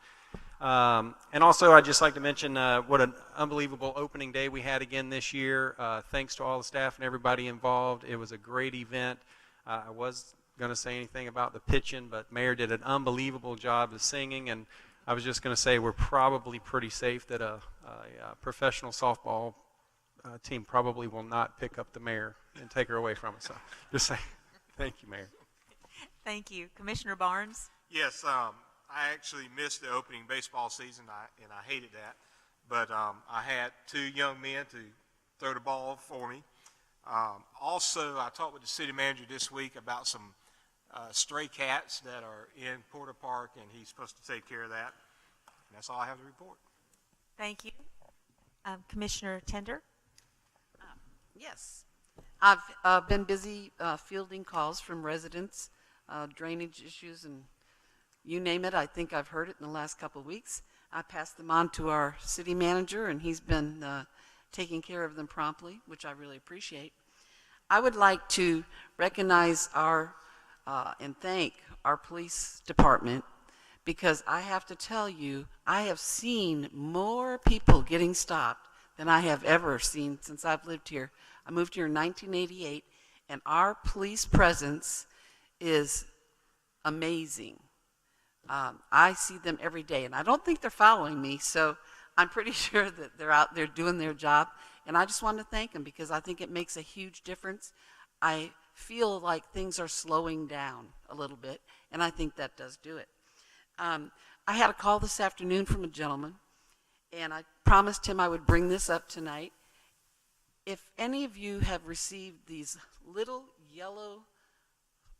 And also, I'd just like to mention what an unbelievable opening day we had again this year. Thanks to all the staff and everybody involved. It was a great event. I was going to say anything about the pitching, but Mayor did an unbelievable job of singing, and I was just going to say we're probably pretty safe that a professional softball team probably will not pick up the mayor and take her away from us. So just saying. Thank you, Mayor. Thank you. Commissioner Barnes? Yes, I actually missed the opening baseball season, and I hated that. But I had 2 young men to throw the ball for me. Also, I talked with the city manager this week about some stray cats that are in Porter Park, and he's supposed to take care of that. And that's all I have to report. Thank you. Commissioner Tender? Yes. I've been busy fielding calls from residents, drainage issues, and you name it. I think I've heard it in the last couple of weeks. I passed them on to our city manager, and he's been taking care of them promptly, which I really appreciate. I would like to recognize and thank our police department, because I have to tell you, I have seen more people getting stopped than I have ever seen since I've lived here. I moved here in 1988, and our police presence is amazing. I see them every day, and I don't think they're following me, so I'm pretty sure that they're out there doing their job, and I just want to thank them because I think it makes a huge difference. I feel like things are slowing down a little bit, and I think that does do it. I had a call this afternoon from a gentleman, and I promised him I would bring this up tonight. If any of you have received these little yellow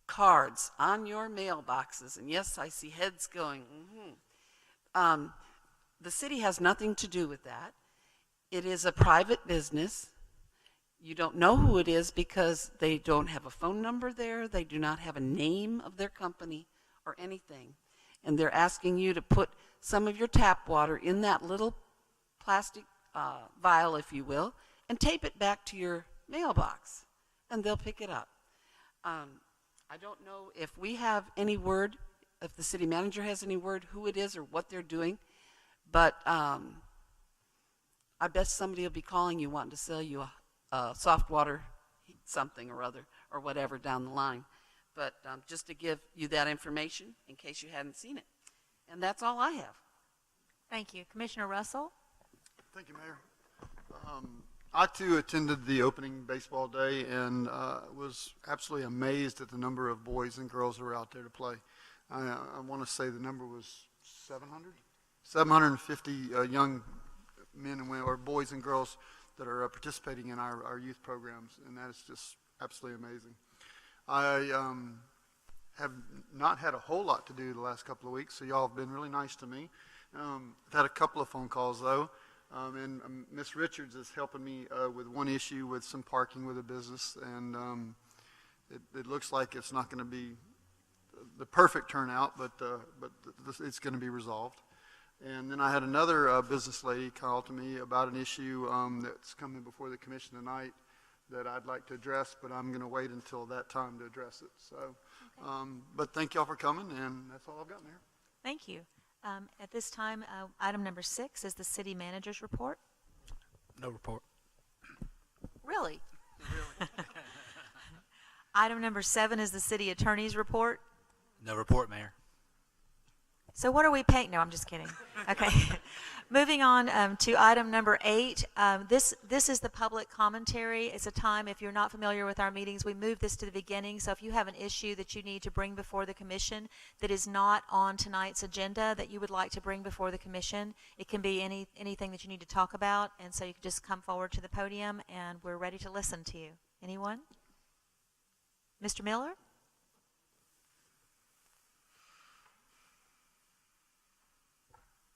cards on your mailboxes, and yes, I see heads going, the city has nothing to do with that. It is a private business. You don't know who it is because they don't have a phone number there. They do not have a name of their company or anything. And they're asking you to put some of your tap water in that little plastic vial, if you will, and tape it back to your mailbox, and they'll pick it up. I don't know if we have any word, if the city manager has any word who it is or what they're doing, but I bet somebody will be calling you wanting to sell you a soft water something or other or whatever down the line. But just to give you that information in case you hadn't seen it. And that's all I have. Thank you. Commissioner Russell? Thank you, Mayor. I, too, attended the opening baseball day and was absolutely amazed at the number of boys and girls that were out there to play. I want to say the number was 700? 750 young men and women, or boys and girls that are participating in our youth programs, and that is just absolutely amazing. I have not had a whole lot to do the last couple of weeks, so y'all have been really nice to me. I've had a couple of phone calls, though, and Miss Richards is helping me with one issue with some parking with a business, and it looks like it's not going to be the perfect turnout, but it's going to be resolved. And then I had another business lady call to me about an issue that's coming before the commission tonight that I'd like to address, but I'm going to wait until that time to address it. So, okay. But thank y'all for coming, and that's all I've got, Mayor. Thank you. At this time, item number 6 is the city manager's report. No report. Really? Item number 7 is the city attorney's report. No report, Mayor. So what are we paying? No, I'm just kidding. Okay. Moving on to item number 8. This is the public commentary. It's a time, if you're not familiar with our meetings, we move this to the beginning. So if you have an issue that you need to bring before the commission that is not on tonight's agenda that you would like to bring before the commission, it can be anything that you need to talk about. And so you can just come forward to the podium and we're ready to listen to you. Anyone? Mr. Miller?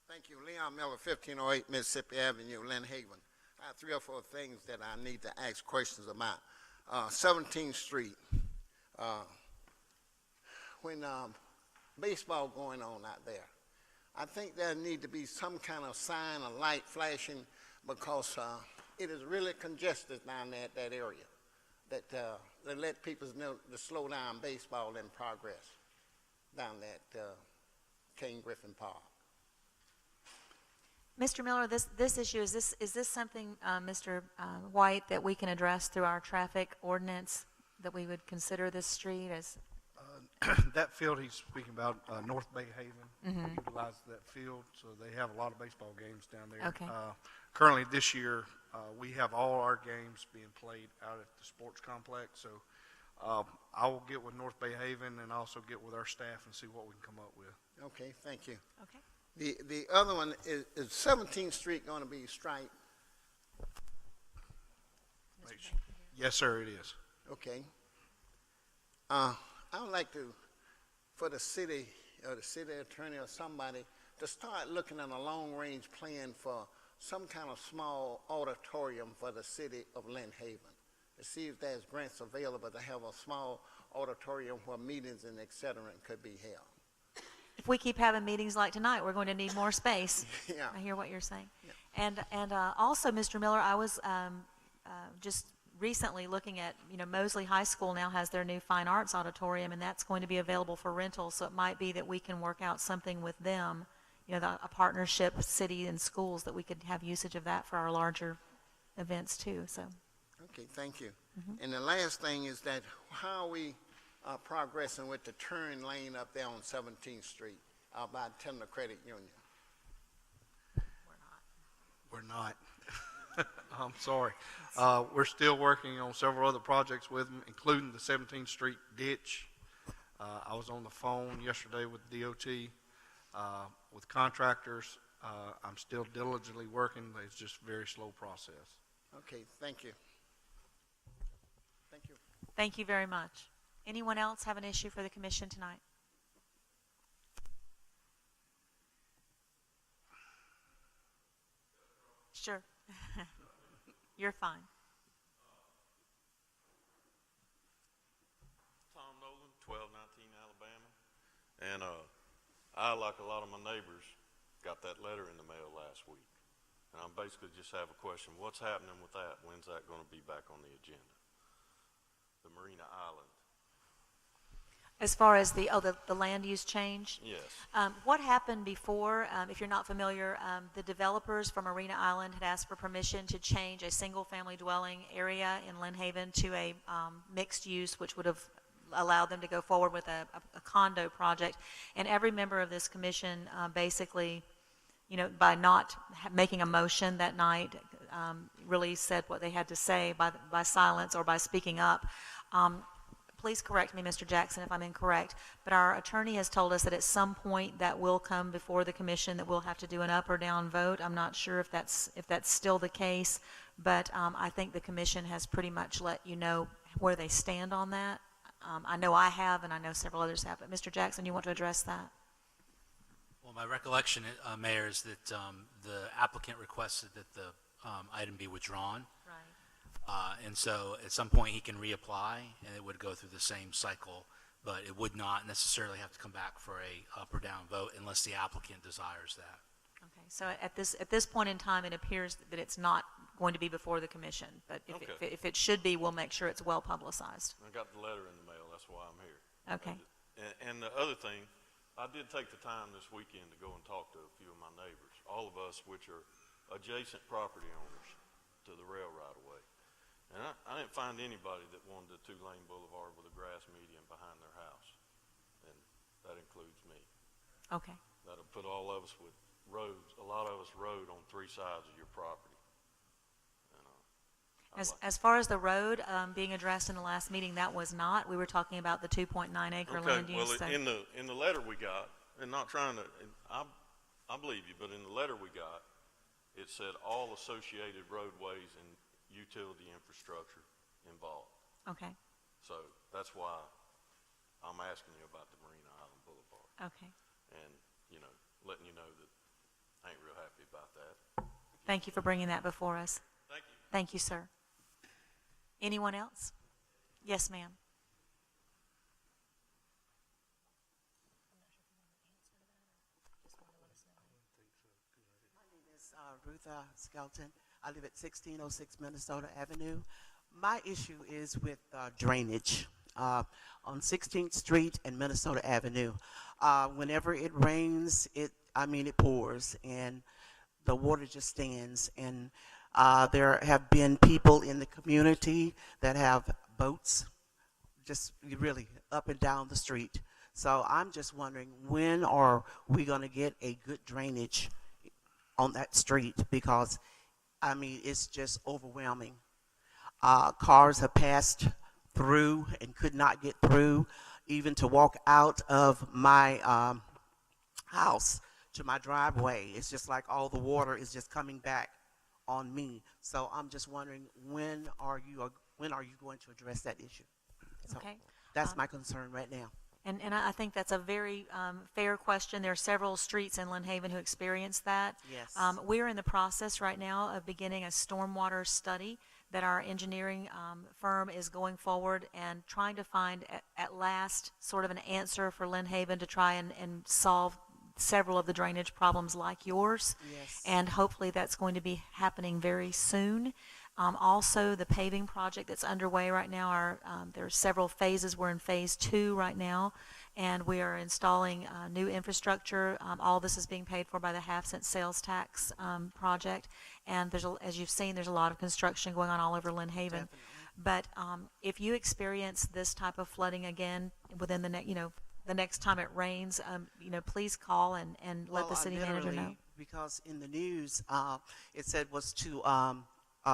Thank you. Leon Miller, 1508 Mississippi Avenue, Lynn Haven. I have 3 or 4 things that I need to ask questions about. 17th Street. When baseball going on out there, I think there need to be some kind of sign or light flashing because it is really congested down there at that area. That let people know to slow down baseball in progress down that King Griffin Park. Mr. Miller, this issue, is this something, Mr. White, that we can address through our traffic ordinance, that we would consider this street as? That field he's speaking about, North Bay Haven, utilizes that field, so they have a lot of baseball games down there. Okay. Currently this year, we have all our games being played out at the sports complex, so I will get with North Bay Haven and also get with our staff and see what we can come up with. Okay, thank you. Okay. The other one is 17th Street going to be striped? Yes, sir, it is. Okay. I would like to, for the city or the city attorney or somebody, to start looking at a long-range plan for some kind of small auditorium for the city of Lynn Haven, to see if there's grants available to have a small auditorium where meetings and et cetera could be held. If we keep having meetings like tonight, we're going to need more space. Yeah. I hear what you're saying. And also, Mr. Miller, I was just recently looking at, Mosley High School now has their new fine arts auditorium, and that's going to be available for rental, so it might be that we can work out something with them, a partnership, city and schools, that we could have usage of that for our larger events too, so. Okay, thank you. And the last thing is that how are we progressing with the turn lane up there on 17th Street by Tender Credit Union? We're not. I'm sorry. We're still working on several other projects with them, including the 17th Street ditch. I was on the phone yesterday with DOT, with contractors. I'm still diligently working. It's just a very slow process. Okay, thank you. Thank you. Thank you very much. Anyone else have an issue for the commission tonight? Sure. You're fine. Tom Nolan, 1219 Alabama. And I, like a lot of my neighbors, got that letter in the mail last week. And I basically just have a question. What's happening with that? When's that going to be back on the agenda? The Marina Island. As far as the land use change? Yes. What happened before, if you're not familiar, the developers from Marina Island had asked for permission to change a single-family dwelling area in Lynn Haven to a mixed use, which would have allowed them to go forward with a condo project. And every member of this commission basically, by not making a motion that night, really said what they had to say by silence or by speaking up. Please correct me, Mr. Jackson, if I'm incorrect, but our attorney has told us that at some point that will come before the commission, that we'll have to do an up or down vote. I'm not sure if that's still the case, but I think the commission has pretty much let you know where they stand on that. I know I have, and I know several others have, but Mr. Jackson, you want to address that? Well, my recollection, Mayor, is that the applicant requested that the item be withdrawn. Right. And so at some point he can reapply, and it would go through the same cycle, but it would not necessarily have to come back for a up or down vote unless the applicant desires that. Okay, so at this point in time, it appears that it's not going to be before the commission, but if it should be, we'll make sure it's well publicized. I got the letter in the mail. That's why I'm here. Okay. And the other thing, I did take the time this weekend to go and talk to a few of my neighbors, all of us which are adjacent property owners to the rail right away. And I didn't find anybody that wanted a two-lane boulevard with a grass median behind their house. And that includes me. Okay. That'll put all of us with roads, a lot of us road on three sides of your property. And, As far as the road being addressed in the last meeting, that was not. We were talking about the 2.9 acre land use. Well, in the letter we got, and not trying to, I believe you, but in the letter we got, it said all associated roadways and utility infrastructure involved. Okay. So that's why I'm asking you about the Marina Island Boulevard. Okay. And, letting you know that I ain't real happy about that. Thank you for bringing that before us. Thank you. Thank you, sir. Anyone else? Yes, ma'am. My name is Rutha Skelton. I live at 1606 Minnesota Avenue. My issue is with drainage on 16th Street and Minnesota Avenue. Whenever it rains, it pours, and the water just stands. And there have been people in the community that have boats just really up and down the street. So I'm just wondering, when are we going to get a good drainage on that street? Because it's just overwhelming. Cars have passed through and could not get through, even to walk out of my house to my driveway. It's just like all the water is just coming back on me. So I'm just wondering, when are you going to address that issue? So Okay. that's my concern right now. And I think that's a very fair question. There are several streets in Lynn Haven who experience that. Yes. We're in the process right now of beginning a stormwater study that our engineering firm is going forward and trying to find at last sort of an answer for Lynn Haven to try and solve several of the drainage problems like yours. Yes. And hopefully that's going to be happening very soon. Also, the paving project that's underway right now, there are several phases. We're in phase 2 right now, and we are installing new infrastructure. All this is being paid for by the half-cent sales tax project. And as you've seen, there's a lot of construction going on all over Lynn Haven. But if you experience this type of flooding again within the next time it rains, please call and let the city manager know. Because in the news, it said was to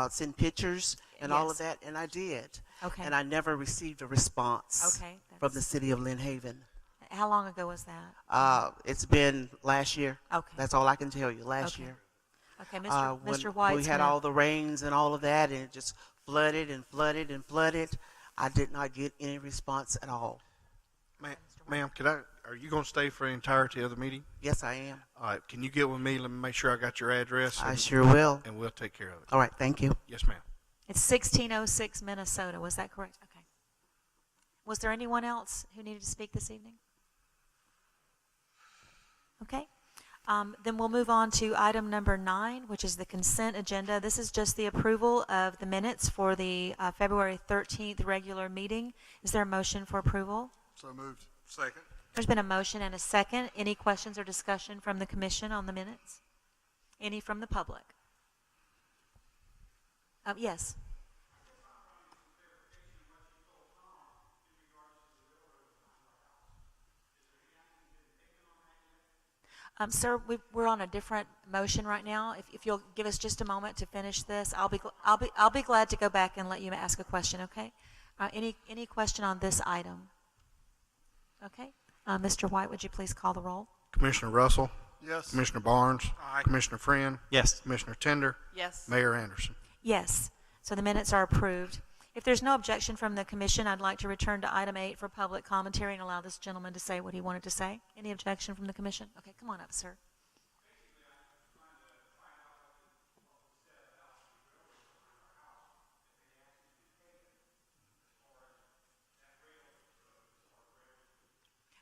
send pictures and all of Yes. that, and I did. Okay. And I never received a response Okay, from the city of Lynn Haven. How long ago was that? It's been last year. Okay. That's all I can tell you, last Okay. year. Okay, When Mr. White. we had all the rains and all of that, and it just flooded and flooded and flooded, I did not get any response at all. Ma'am, are you going to stay for the entirety of the meeting? Yes, I am. All right, can you get with me? Let me make sure I got your address. I sure will. And we'll take care of it. All right, thank you. Yes, ma'am. It's 1606 Minnesota. Was that correct? Okay. Was there anyone else who needed to speak this evening? Okay. Then we'll move on to item number 9, which is the consent agenda. This is just the approval of the minutes for the February 13th regular meeting. Is there a motion for approval? So moved. Second. There's been a motion and a second. Any questions or discussion from the commission on the minutes? Any from the public? Yes. Sir, we're on a different motion right now. If you'll give us just a moment to finish this, I'll be glad to go back and let you ask a question. Okay? Any question on this item? Okay. Mr. White, would you please call the roll? Commissioner Russell? Yes. Commissioner Barnes? Aye. Commissioner Friend? Yes. Commissioner Tender? Yes. Mayor Anderson? Yes. So the minutes are approved. If there's no objection from the commission, I'd like to return to item 8 for public commentary and allow this gentleman to say what he wanted to say. Any objection from the commission? Okay, come on up, sir.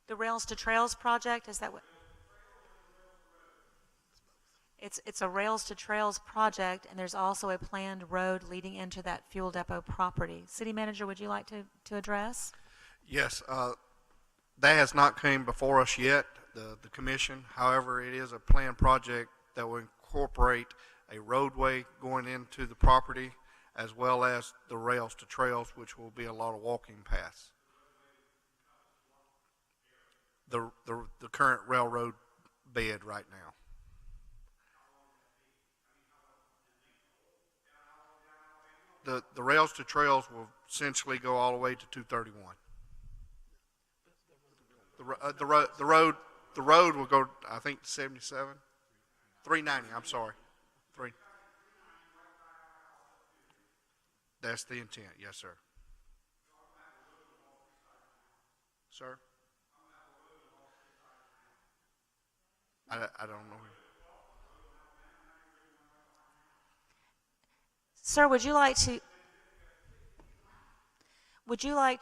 The Rails to Trails project, is that what? It's a Rails to Trails project, and there's also a planned road leading into that fuel depot property. City manager, would you like to address? Yes, that has not came before us yet, the commission. However, it is a planned project that will incorporate a roadway going into the property as well as the rails to trails, which will be a lot of walking paths. The current railroad bed right now. The rails to trails will essentially go all the way to 231. The road will go, I think, to 77, 390. I'm sorry, 3. That's the intent, yes, sir. Sir, I don't know. Sir, would you like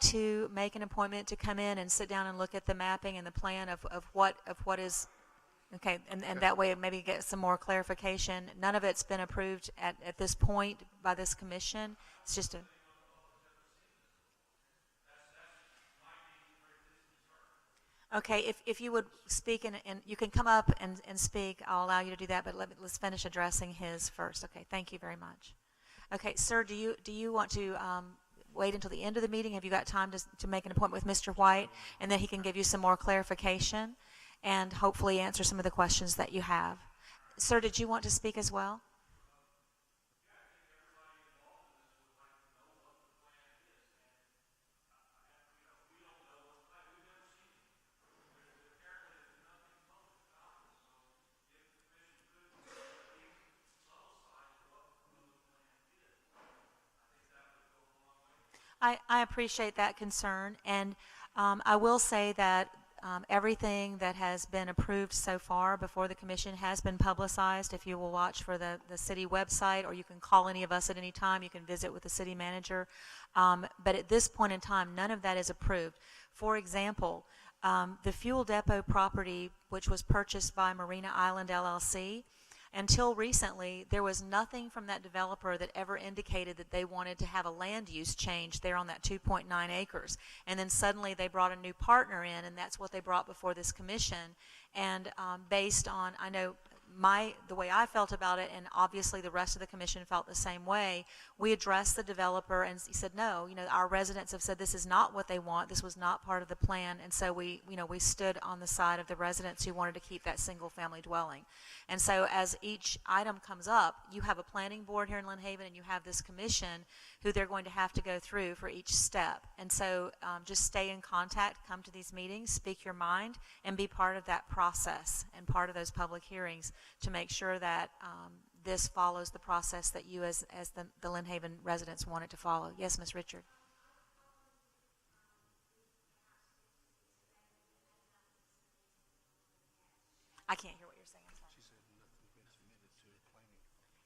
to make an appointment to come in and sit down and look at the mapping and the plan of what is, okay, and that way maybe get some more clarification. None of it's been approved at this point by this commission. It's just a, okay, if you would speak and you can come up and speak, I'll allow you to do that, but let's finish addressing his first. Okay, thank you very much. Okay, sir, do you want to wait until the end of the meeting? Have you got time to make an appointment with Mr. White, and then he can give you some more clarification and hopefully answer some of the questions that you have? Sir, did you want to speak as well? I appreciate that concern, and I will say that everything that has been approved so far before the commission has been publicized. If you will watch for the city website, or you can call any of us at any time, you can visit with the city manager. But at this point in time, none of that is approved. For example, the fuel depot property, which was purchased by Marina Island LLC, until recently, there was nothing from that developer that ever indicated that they wanted to have a land use change there on that 2.9 acres. And then suddenly they brought a new partner in, and that's what they brought before this commission. And based on, I know the way I felt about it, and obviously the rest of the commission felt the same way, we addressed the developer and he said, no, our residents have said this is not what they want, this was not part of the plan, and so we stood on the side of the residents who wanted to keep that single family dwelling. And so as each item comes up, you have a planning board here in Lynn Haven, and you have this commission who they're going to have to go through for each step. And so just stay in contact, come to these meetings, speak your mind, and be part of that process and part of those public hearings to make sure that this follows the process that you as the Lynn Haven residents want it to follow. Yes, Ms. Richard. I can't hear what you're saying. I'm sorry.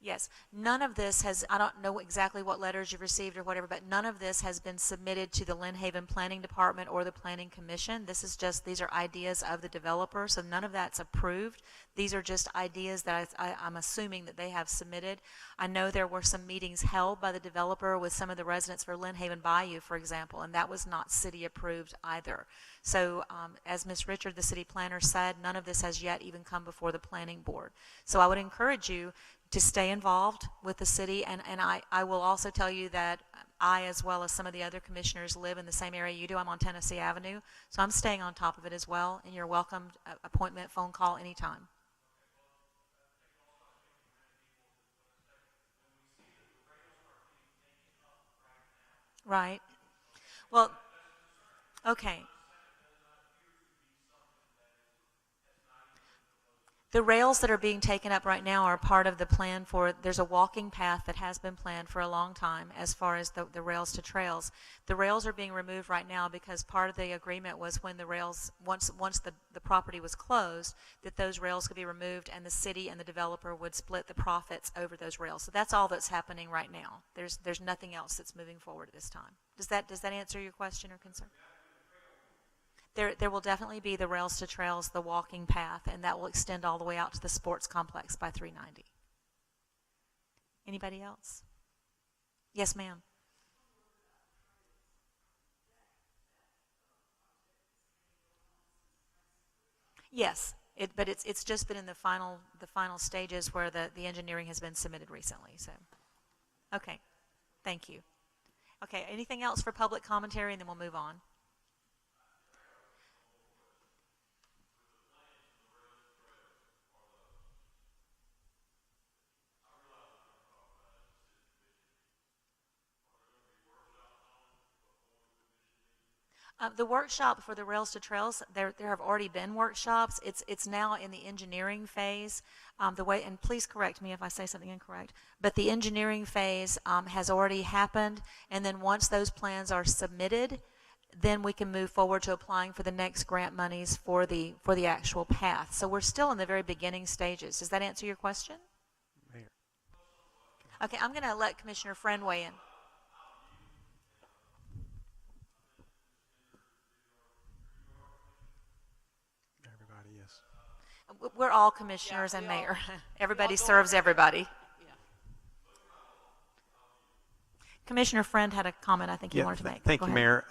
Yes, none of this has, I don't know exactly what letters you've received or whatever, but none of this has been submitted to the Lynn Haven Planning Department or the Planning Commission. This is just, these are ideas of the developer, so none of that's approved. These are just ideas that I'm assuming that they have submitted. I know there were some meetings held by the developer with some of the residents for Lynn Haven Bayou, for example, and that was not city approved either. So as Ms. Richard, the city planner, said, none of this has yet even come before the planning board. So I would encourage you to stay involved with the city, and I will also tell you that I, as well as some of the other commissioners, live in the same area you do. I'm on Tennessee Avenue, so I'm staying on top of it as well, and you're welcome, appointment, phone call, anytime. Right. Well, okay. The rails that are being taken up right now are part of the plan for, there's a walking path that has been planned for a long time as far as the rails to trails. The rails are being removed right now because part of the agreement was when the rails, once the property was closed, that those rails could be removed and the city and the developer would split the profits over those rails. So that's all that's happening right now. There's nothing else that's moving forward at this time. Does that answer your question or concern? There will definitely be the rails to trails, the walking path, and that will extend all the way out to the sports complex by 390. Anybody else? Yes, ma'am. Yes, but it's just been in the final stages where the engineering has been submitted recently. So, okay, thank you. Okay, anything else for public commentary, and then we'll move on. The workshop for the Rails to Trails, there have already been workshops. It's now in the engineering phase. And please correct me if I say something incorrect, but the engineering phase has already happened, and then once those plans are submitted, then we can move forward to applying for the next grant monies for the actual path. So we're still in the very beginning stages. Does that answer your question? Mayor. Okay, I'm going to let Commissioner Friend weigh in. We're all commissioners and mayor. Everybody serves everybody. Yeah. Commissioner Friend had a comment I think he wanted to make. Thank Go you, ahead. Mayor.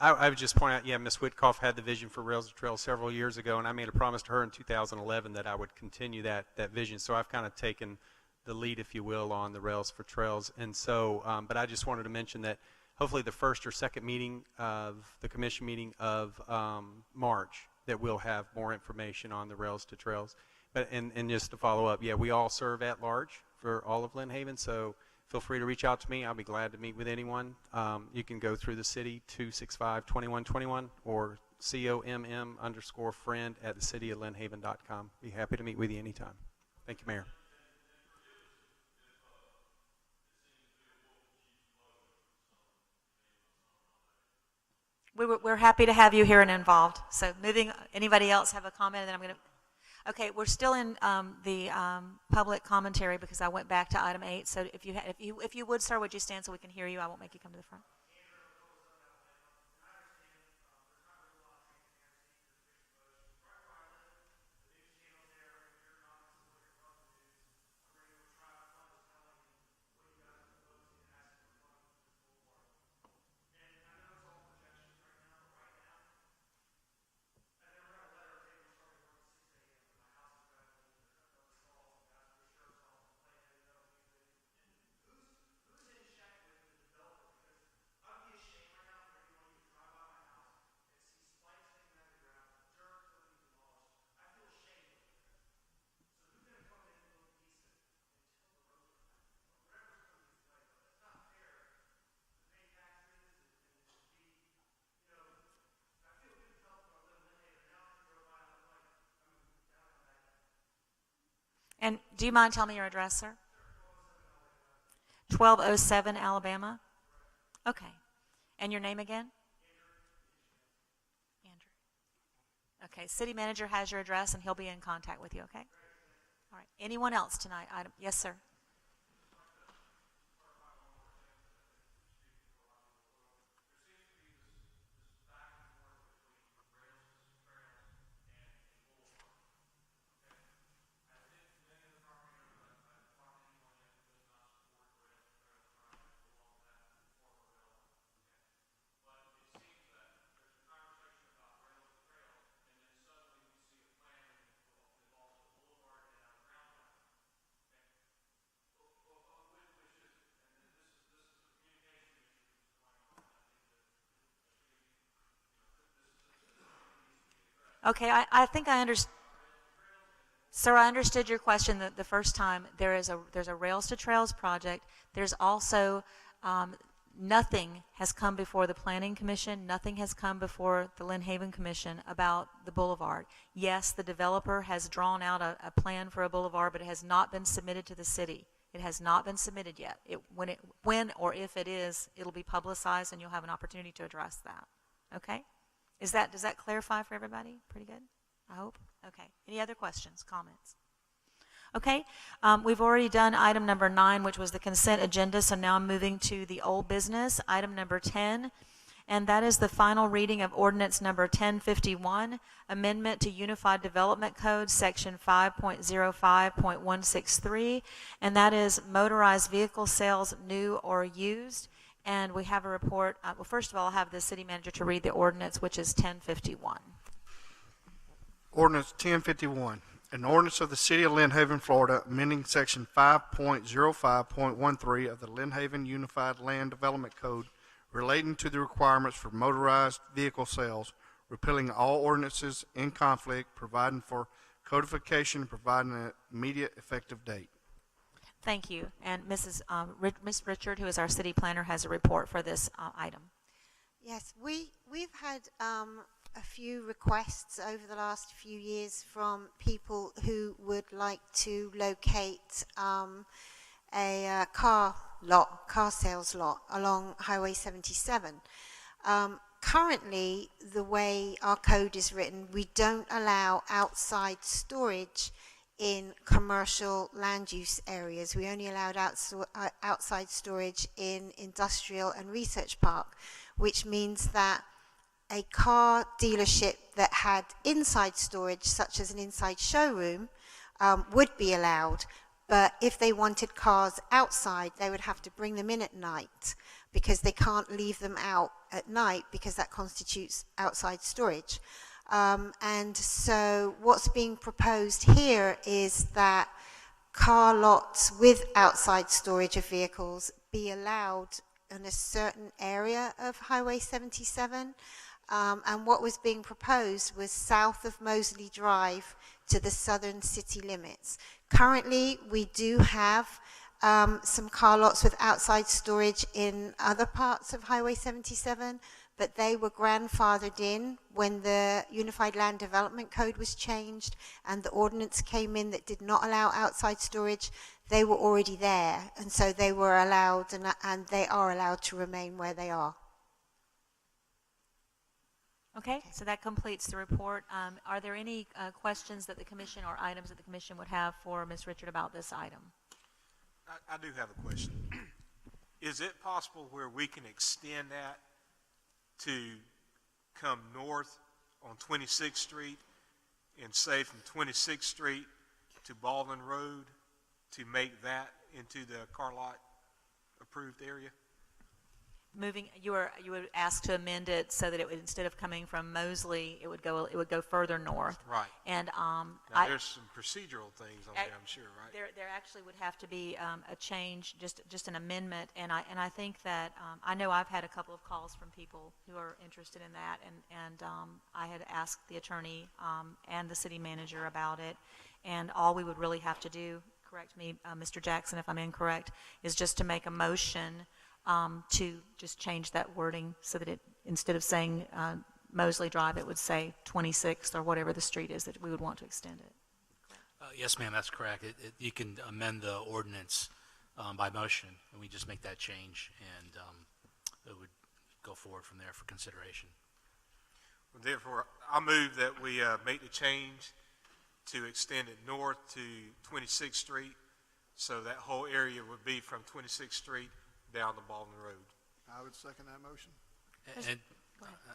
I would just point out, Ms. Whitkoff had the vision for Rails to Trails several years ago, and I made a promise to her in 2011 that I would continue that vision. So I've kind of taken the lead, if you will, on the Rails for Trails. And so, but I just wanted to mention that hopefully the first or second meeting of the commission meeting of March, that we'll have more information on the Rails to Trails. But and just to follow up, yeah, we all serve at large for all of Lynn Haven, so feel free to reach out to me. I'll be glad to meet with anyone. You can go through the city, 265-2121, or COMM_friend at thecityoflynnhaven.com. Be happy to meet with you anytime. Thank you, Mayor. We're happy to have you here and involved. So moving, anybody else have a comment? And then I'm going to, okay, we're still in the public commentary because I went back to item 8. So if you would, sir, would you stand so we can hear you? I won't make you come to the front. And do you mind telling me your address, sir? 1207 Alabama? Okay. And your name again? Andrew. Okay, city manager has your address and he'll be in contact with you, okay? All right. Anyone else tonight? Yes, sir. Okay, I think I understand. Sir, I understood your question the first time. There's a Rails to Trails project. There's also nothing has come before the Planning Commission. Nothing has come before the Lynn Haven Commission about the boulevard. Yes, the developer has drawn out a plan for a boulevard, but it has not been submitted to the city. It has not been submitted yet. When or if it is, it'll be publicized, and you'll have an opportunity to address that. Okay? Does that clarify for everybody? Pretty good, I hope. Okay. Any other questions, comments? Okay. We've already done item number 9, which was the consent agenda. So now I'm moving to the old business, item number 10, and that is the final reading of ordinance number 1051, amendment to Unified Development Code, section 5.05.163, and that is motorized vehicle sales, new or used. And we have a report. Well, first of all, I'll have the city manager to read the ordinance, which is 1051. Ordinance 1051, an ordinance of the City of Lynn Haven, Florida, amending Section 5.05.13 of the Lynn Haven Unified Land Development Code relating to the requirements for motorized vehicle sales, repealing all ordinances in conflict, providing for codification, and providing an immediate effective date. Thank you. And Ms. Richard, who is our city planner, has a report for this item. Yes, we've had a few requests over the last few years from people who would like to locate a car sales lot along Highway 77. Currently, the way our code is written, we don't allow outside storage in commercial land use areas. We only allowed outside storage in industrial and research park, which means that a car dealership that had inside storage, such as an inside showroom, would be allowed. But if they wanted cars outside, they would have to bring them in at night, because they can't leave them out at night because that constitutes outside storage. And so what's being proposed here is that car lots with outside storage of vehicles be allowed in a certain area of Highway 77. And what was being proposed was south of Mosley Drive to the southern city limits. Currently, we do have some car lots with outside storage in other parts of Highway 77, but they were grandfathered in when the Unified Land Development Code was changed and the ordinance came in that did not allow outside storage. They were already there, and so they were allowed, and they are allowed to remain where they are. Okay, so that completes the report. Are there any questions that the commission or items that the commission would have for Ms. Richard about this item? I do have a question. Is it possible where we can extend that to come north on 26th Street and say from 26th Street to Baldwin Road to make that into the car lot approved area? You would ask to amend it so that it would, instead of coming from Mosley, it would go further north. Right. And Now, there's some procedural things on there, I'm sure, right? There actually would have to be a change, just an amendment, and I think that I know I've had a couple of calls from people who are interested in that, and I had asked the attorney and the city manager about it, and all we would really have to do, correct me, Mr. Jackson, if I'm incorrect, is just to make a motion to just change that wording so that it, instead of saying Mosley Drive, it would say 26th or whatever the street is that we would want to extend it. Yes, ma'am, that's correct. You can amend the ordinance by motion, and we just make that change, and it would go forward from there for consideration. Well, therefore, I move that we make the change to extend it north to 26th Street, so that whole area would be from 26th Street down to Baldwin Road. I would second that motion.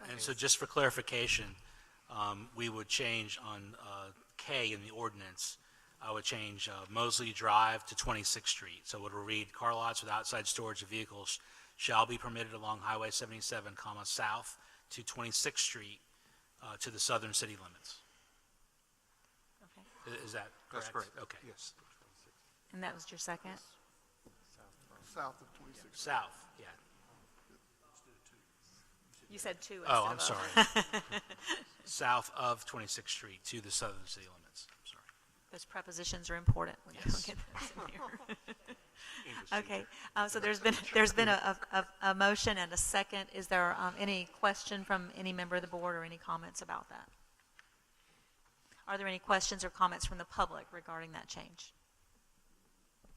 And so just for clarification, we would change on K in the ordinance, I would change Mosley Drive to 26th Street. So it will read, car lots with outside storage of vehicles shall be permitted along Highway 77, south to 26th Street to the southern city limits. Okay. Is that correct? That's correct. Okay. Yes. And that was your second? South of 26th. South, yeah. You said two. Oh, I'm instead of sorry. South of 26th Street to the southern city limits. I'm sorry. Those prepositions are important when you Yes. get those in here. Okay, so there's been a motion and a second. Is there any question from any member of the board or any comments about that? Are there any questions or comments from the public regarding that change?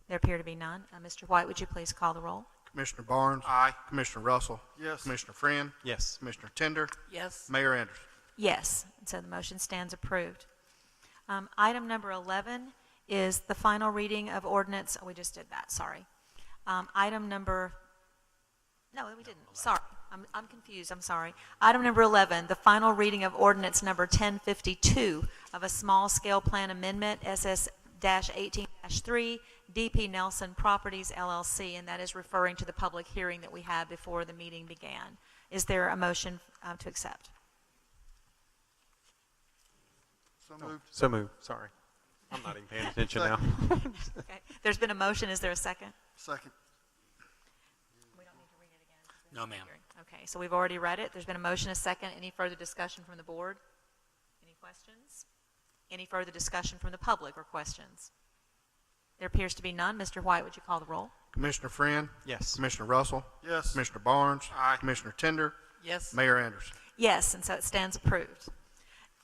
There appear to be none. Mr. White, would you please call the roll? Commissioner Barnes? Aye. Commissioner Russell? Yes. Commissioner Friend? Yes. Commissioner Tender? Yes. Mayor Anderson? Yes, and so the motion stands approved. Item number 11 is the final reading of ordinance. Oh, we just did that, sorry. Item number, no, we didn't, sorry. I'm confused, I'm sorry. Item number 11, the final reading of ordinance number 1052 of a small-scale plan amendment, SS-18-3, DP Nelson Properties, LLC, and that is referring to the public hearing that we had before the meeting began. Is there a motion to accept? So moved. So moved. Sorry. I'm not even paying attention now. Okay. There's been a motion. Is there a second? Second. We don't need to read it again. No, ma'am. Okay, so we've already read it. There's been a motion, a second. Any further discussion from the board? Any questions? Any further discussion from the public or questions? There appears to be none. Mr. White, would you call the roll? Commissioner Friend? Yes. Commissioner Russell? Yes. Commissioner Barnes? Aye. Commissioner Tender? Yes. Mayor Anderson? Yes, and so it stands approved.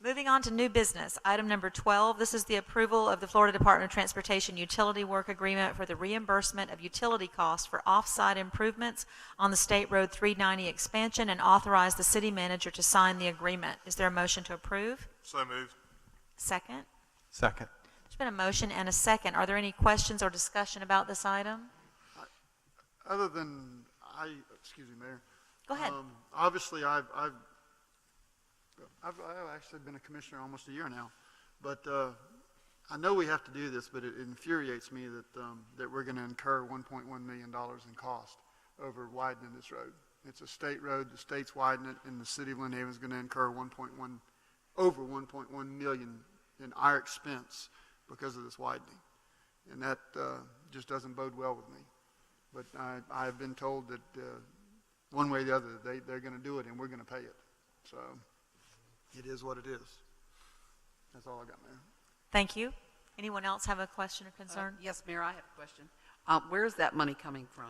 Moving on to new business, item number 12. This is the approval of the Florida Department of Transportation Utility Work Agreement for the reimbursement of utility costs for off-site improvements on the State Road 390 expansion, and authorize the city manager to sign the agreement. Is there a motion to approve? So moved. Second? Second. There's been a motion and a second. Are there any questions or discussion about this item? Other than excuse me, Mayor. Go ahead. Obviously, I've actually been a commissioner almost a year now, but I know we have to do this, but it infuriates me that we're going to incur $1.1 million in cost over widening this road. It's a state road, the state's widening it, and the city of Lynn Haven is going to incur over 1.1 million in our expense because of this widening, and that just doesn't bode well with me. But I've been told that one way or the other, they're going to do it, and we're going to pay it. So it is what it is. That's all I got, Mayor. Thank you. Anyone else have a question or concern? Yes, Mayor, I have a question. Where is that money coming from?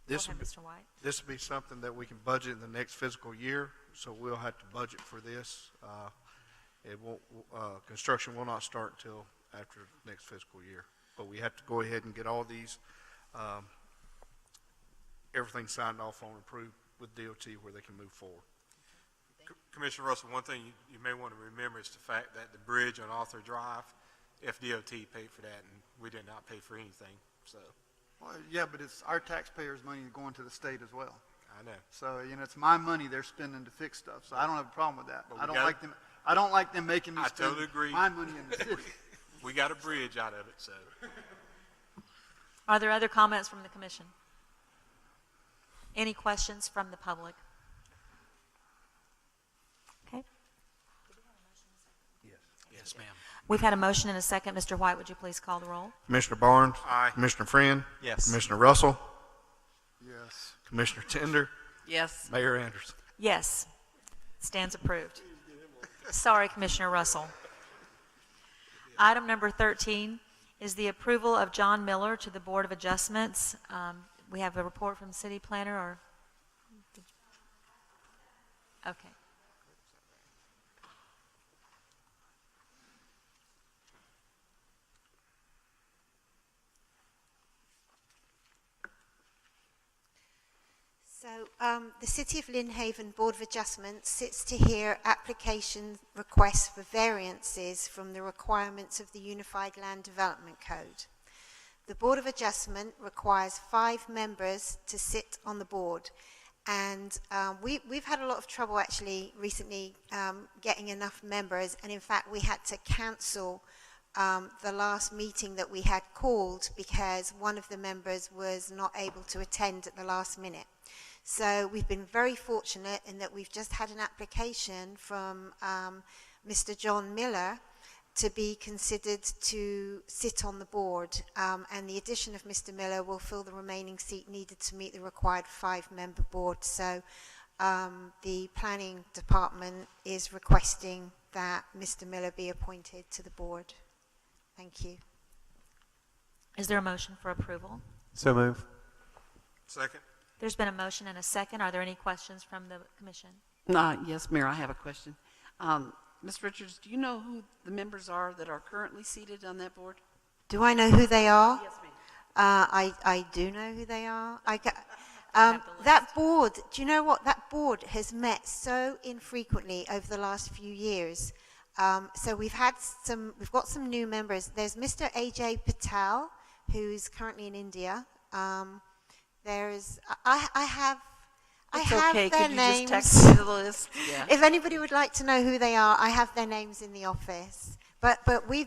Go ahead, Mr. White. This will be something that we can budget in the next fiscal year, so we'll have to budget for this. It won't, construction will not start until after next fiscal year. But we have to go ahead and get all these, everything signed off on, approved with DOT where they can move forward. Commissioner Russell, one thing you may want to remember is the fact that the bridge on Arthur Drive, FDOT paid for that, and we did not pay for anything, so. Well, yeah, but it's our taxpayers' money going to the state as well. I know. So, it's my money they're spending to fix stuff, so I don't have a problem with that. But I don't like them making me I spend totally agree. my money in the city. We got a bridge out of it, so. Are there other comments from the commission? Any questions from the public? Okay. Yes, ma'am. We've had a motion and a second. Mr. White, would you please call the roll? Commissioner Barnes? Aye. Commissioner Friend? Yes. Commissioner Russell? Yes. Commissioner Tender? Yes. Mayor Anderson? Yes. Stands approved. Sorry, Commissioner Russell. Item number 13 is the approval of John Miller to the Board of Adjustments. We have a report from City Planner, or? Okay. So the City of Lynn Haven Board of Adjustment sits to hear application requests for variances from the requirements of the Unified Land Development Code. The Board of Adjustment requires 5 members to sit on the board, and we've had a lot of trouble actually recently getting enough members, and in fact we had to cancel the last meeting that we had called because one of the members was not able to attend at the last minute. So we've been very fortunate in that we've just had an application from Mr. John Miller to be considered to sit on the board, and the addition of Mr. Miller will fill the remaining seat needed to meet the required 5-member board. So the planning department is requesting that Mr. Miller be appointed to the board. Thank you. Is there a motion for approval? So move. Second. There's been a motion and a second. Are there any questions from the commission? Yes, Mayor, I have a question. Ms. Richards, do you know who the members are that are currently seated on that board? Do I know who they are? Yes, ma'am. I do know who they are. That board, do you know what? That board has met so infrequently over the last few years. So we've got some new members. There's Mr. AJ Patel, who's currently in India. I have okay. their Could you names. just text me the list? Yeah. If anybody would like to know who they are, I have their names in the office. But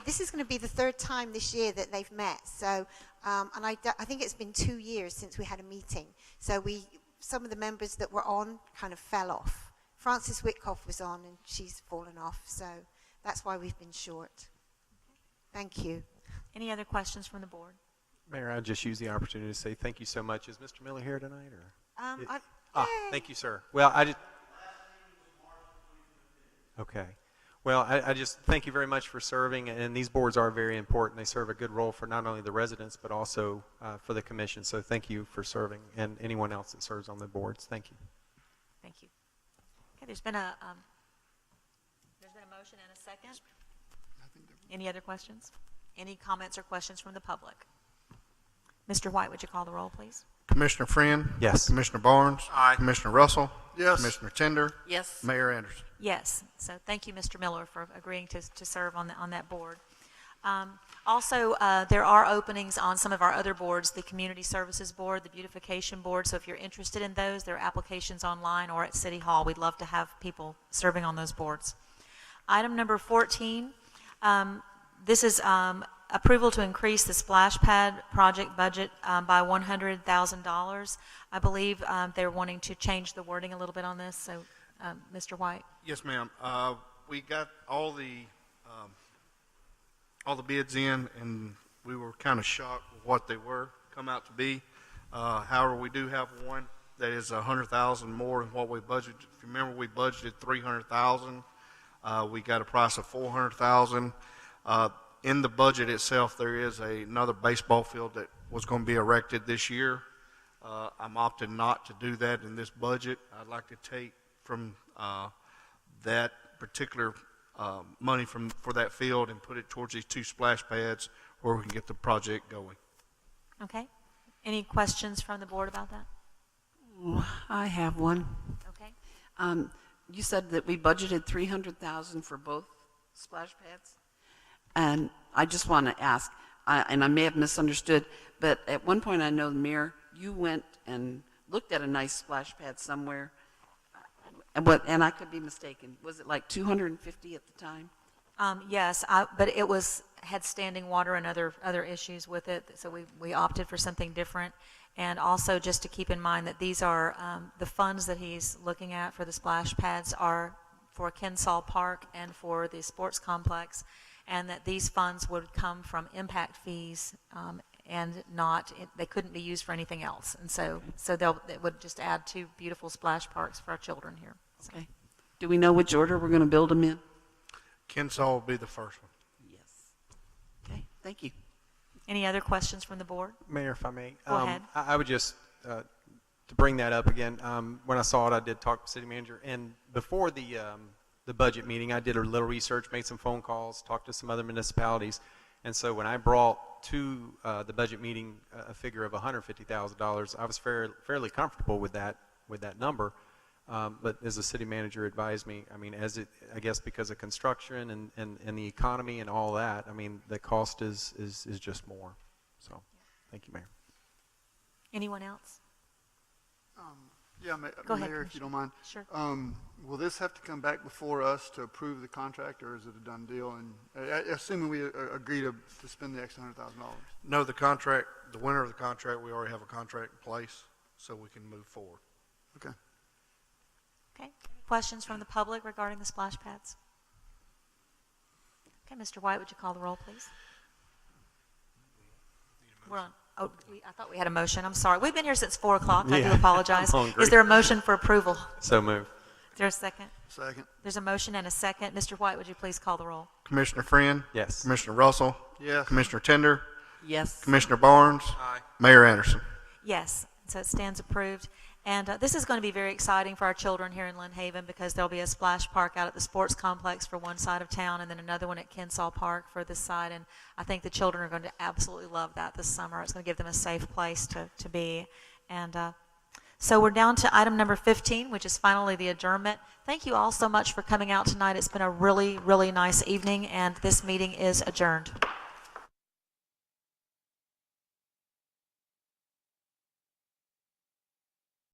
this is going to be the 3rd time this year that they've met. So, and I think it's been 2 years since we had a meeting. So some of the members that were on kind of fell off. Frances Witkoff was on, and she's fallen off. So that's why we've been short. Thank you. Any other questions from the board? Mayor, I'll just use the opportunity to say thank you so much. Is Mr. Miller here tonight? Or? Thank you, sir. Well, okay. Well, I just thank you very much for serving, and these boards are very important. They serve a good role for not only the residents, but also for the commission. So thank you for serving, and anyone else that serves on the boards. Thank you. Thank you. Okay, there's been a motion and a second. Any other questions? Any comments or questions from the public? Mr. White, would you call the roll, please? Commissioner Friend? Yes. Commissioner Barnes? Aye. Commissioner Russell? Yes. Commissioner Tender? Yes. Mayor Anderson? Yes. So thank you, Mr. Miller, for agreeing to serve on that board. Also, there are openings on some of our other boards, the Community Services Board, the Beautification Board. So if you're interested in those, there are applications online or at City Hall. We'd love to have people serving on those boards. Item number 14, this is approval to increase the splash pad project budget by $100,000. I believe they're wanting to change the wording a little bit on this. So, Mr. White. Yes, ma'am. We got all the bids in, and we were kind of shocked with what they were come out to be. However, we do have one that is $100,000 more than what we budgeted. If you remember, we budgeted $300,000. We got a price of $400,000. In the budget itself, there is another baseball field that was going to be erected this year. I'm opting not to do that in this budget. I'd like to take from that particular money for that field and put it towards these 2 splash pads where we can get the project going. Okay. Any questions from the board about that? I have one. Okay. you said that we budgeted $300,000 for both splash pads? And I just want to ask, and I may have misunderstood, but at one point I know, Mayor, you went and looked at a nice splash pad somewhere, and I could be mistaken. Was it like 250 at the time? Yes, but it had standing water and other issues with it, so we opted for something different. And also just to keep in mind that these are, the funds that he's looking at for the splash pads are for Kensall Park and for the sports complex, and that these funds would come from impact fees and they couldn't be used for anything else. And so it would just add 2 beautiful splash parks for our children here. So. Okay. Do we know which order we're going to build them in? Kensall will be the first one. Yes. Okay, thank you. Any other questions from the board? Mayor, if I may. Go ahead. I would just, to bring that up again, when I saw it, I did talk to the city manager. And before the budget meeting, I did a little research, made some phone calls, talked to some other municipalities. And so when I brought to the budget meeting a figure of $150,000, I was fairly comfortable with that number. But as the city manager advised me, I mean, I guess because of construction and the economy and all that, I mean, the cost is just more. So, thank you, Mayor. Anyone else? Yeah, Go ahead, Mayor, if you don't mind. Sure. Will this have to come back before us to approve the contract, or is it a done deal? And assuming we agree to spend the extra $100,000. No, the winner of the contract, we already have a contract in place, so we can move forward. Okay. Okay. Questions from the public regarding the splash pads? Okay, Mr. White, would you call the roll, please? We're on. Oh, I thought we had a motion. I'm sorry. We've been here since 4 o'clock. I do apologize. Is there a motion for approval? So moved. Is there a second? Second. There's a motion and a second. Mr. White, would you please call the roll? Commissioner Friend? Yes. Commissioner Russell? Yes. Commissioner Tender? Yes. Commissioner Barnes? Aye. Mayor Anderson? Yes. So it stands approved. And this is going to be very exciting for our children here in Lynn Haven because there'll be a splash park out at the sports complex for one side of town and then another one at Kensall Park for this side. And I think the children are going to absolutely love that this summer. It's going to give them a safe place to be. And so we're down to item number 15, which is finally the adjournment. Thank you all so much for coming out tonight. It's been a really, really nice evening, and this meeting is adjourned.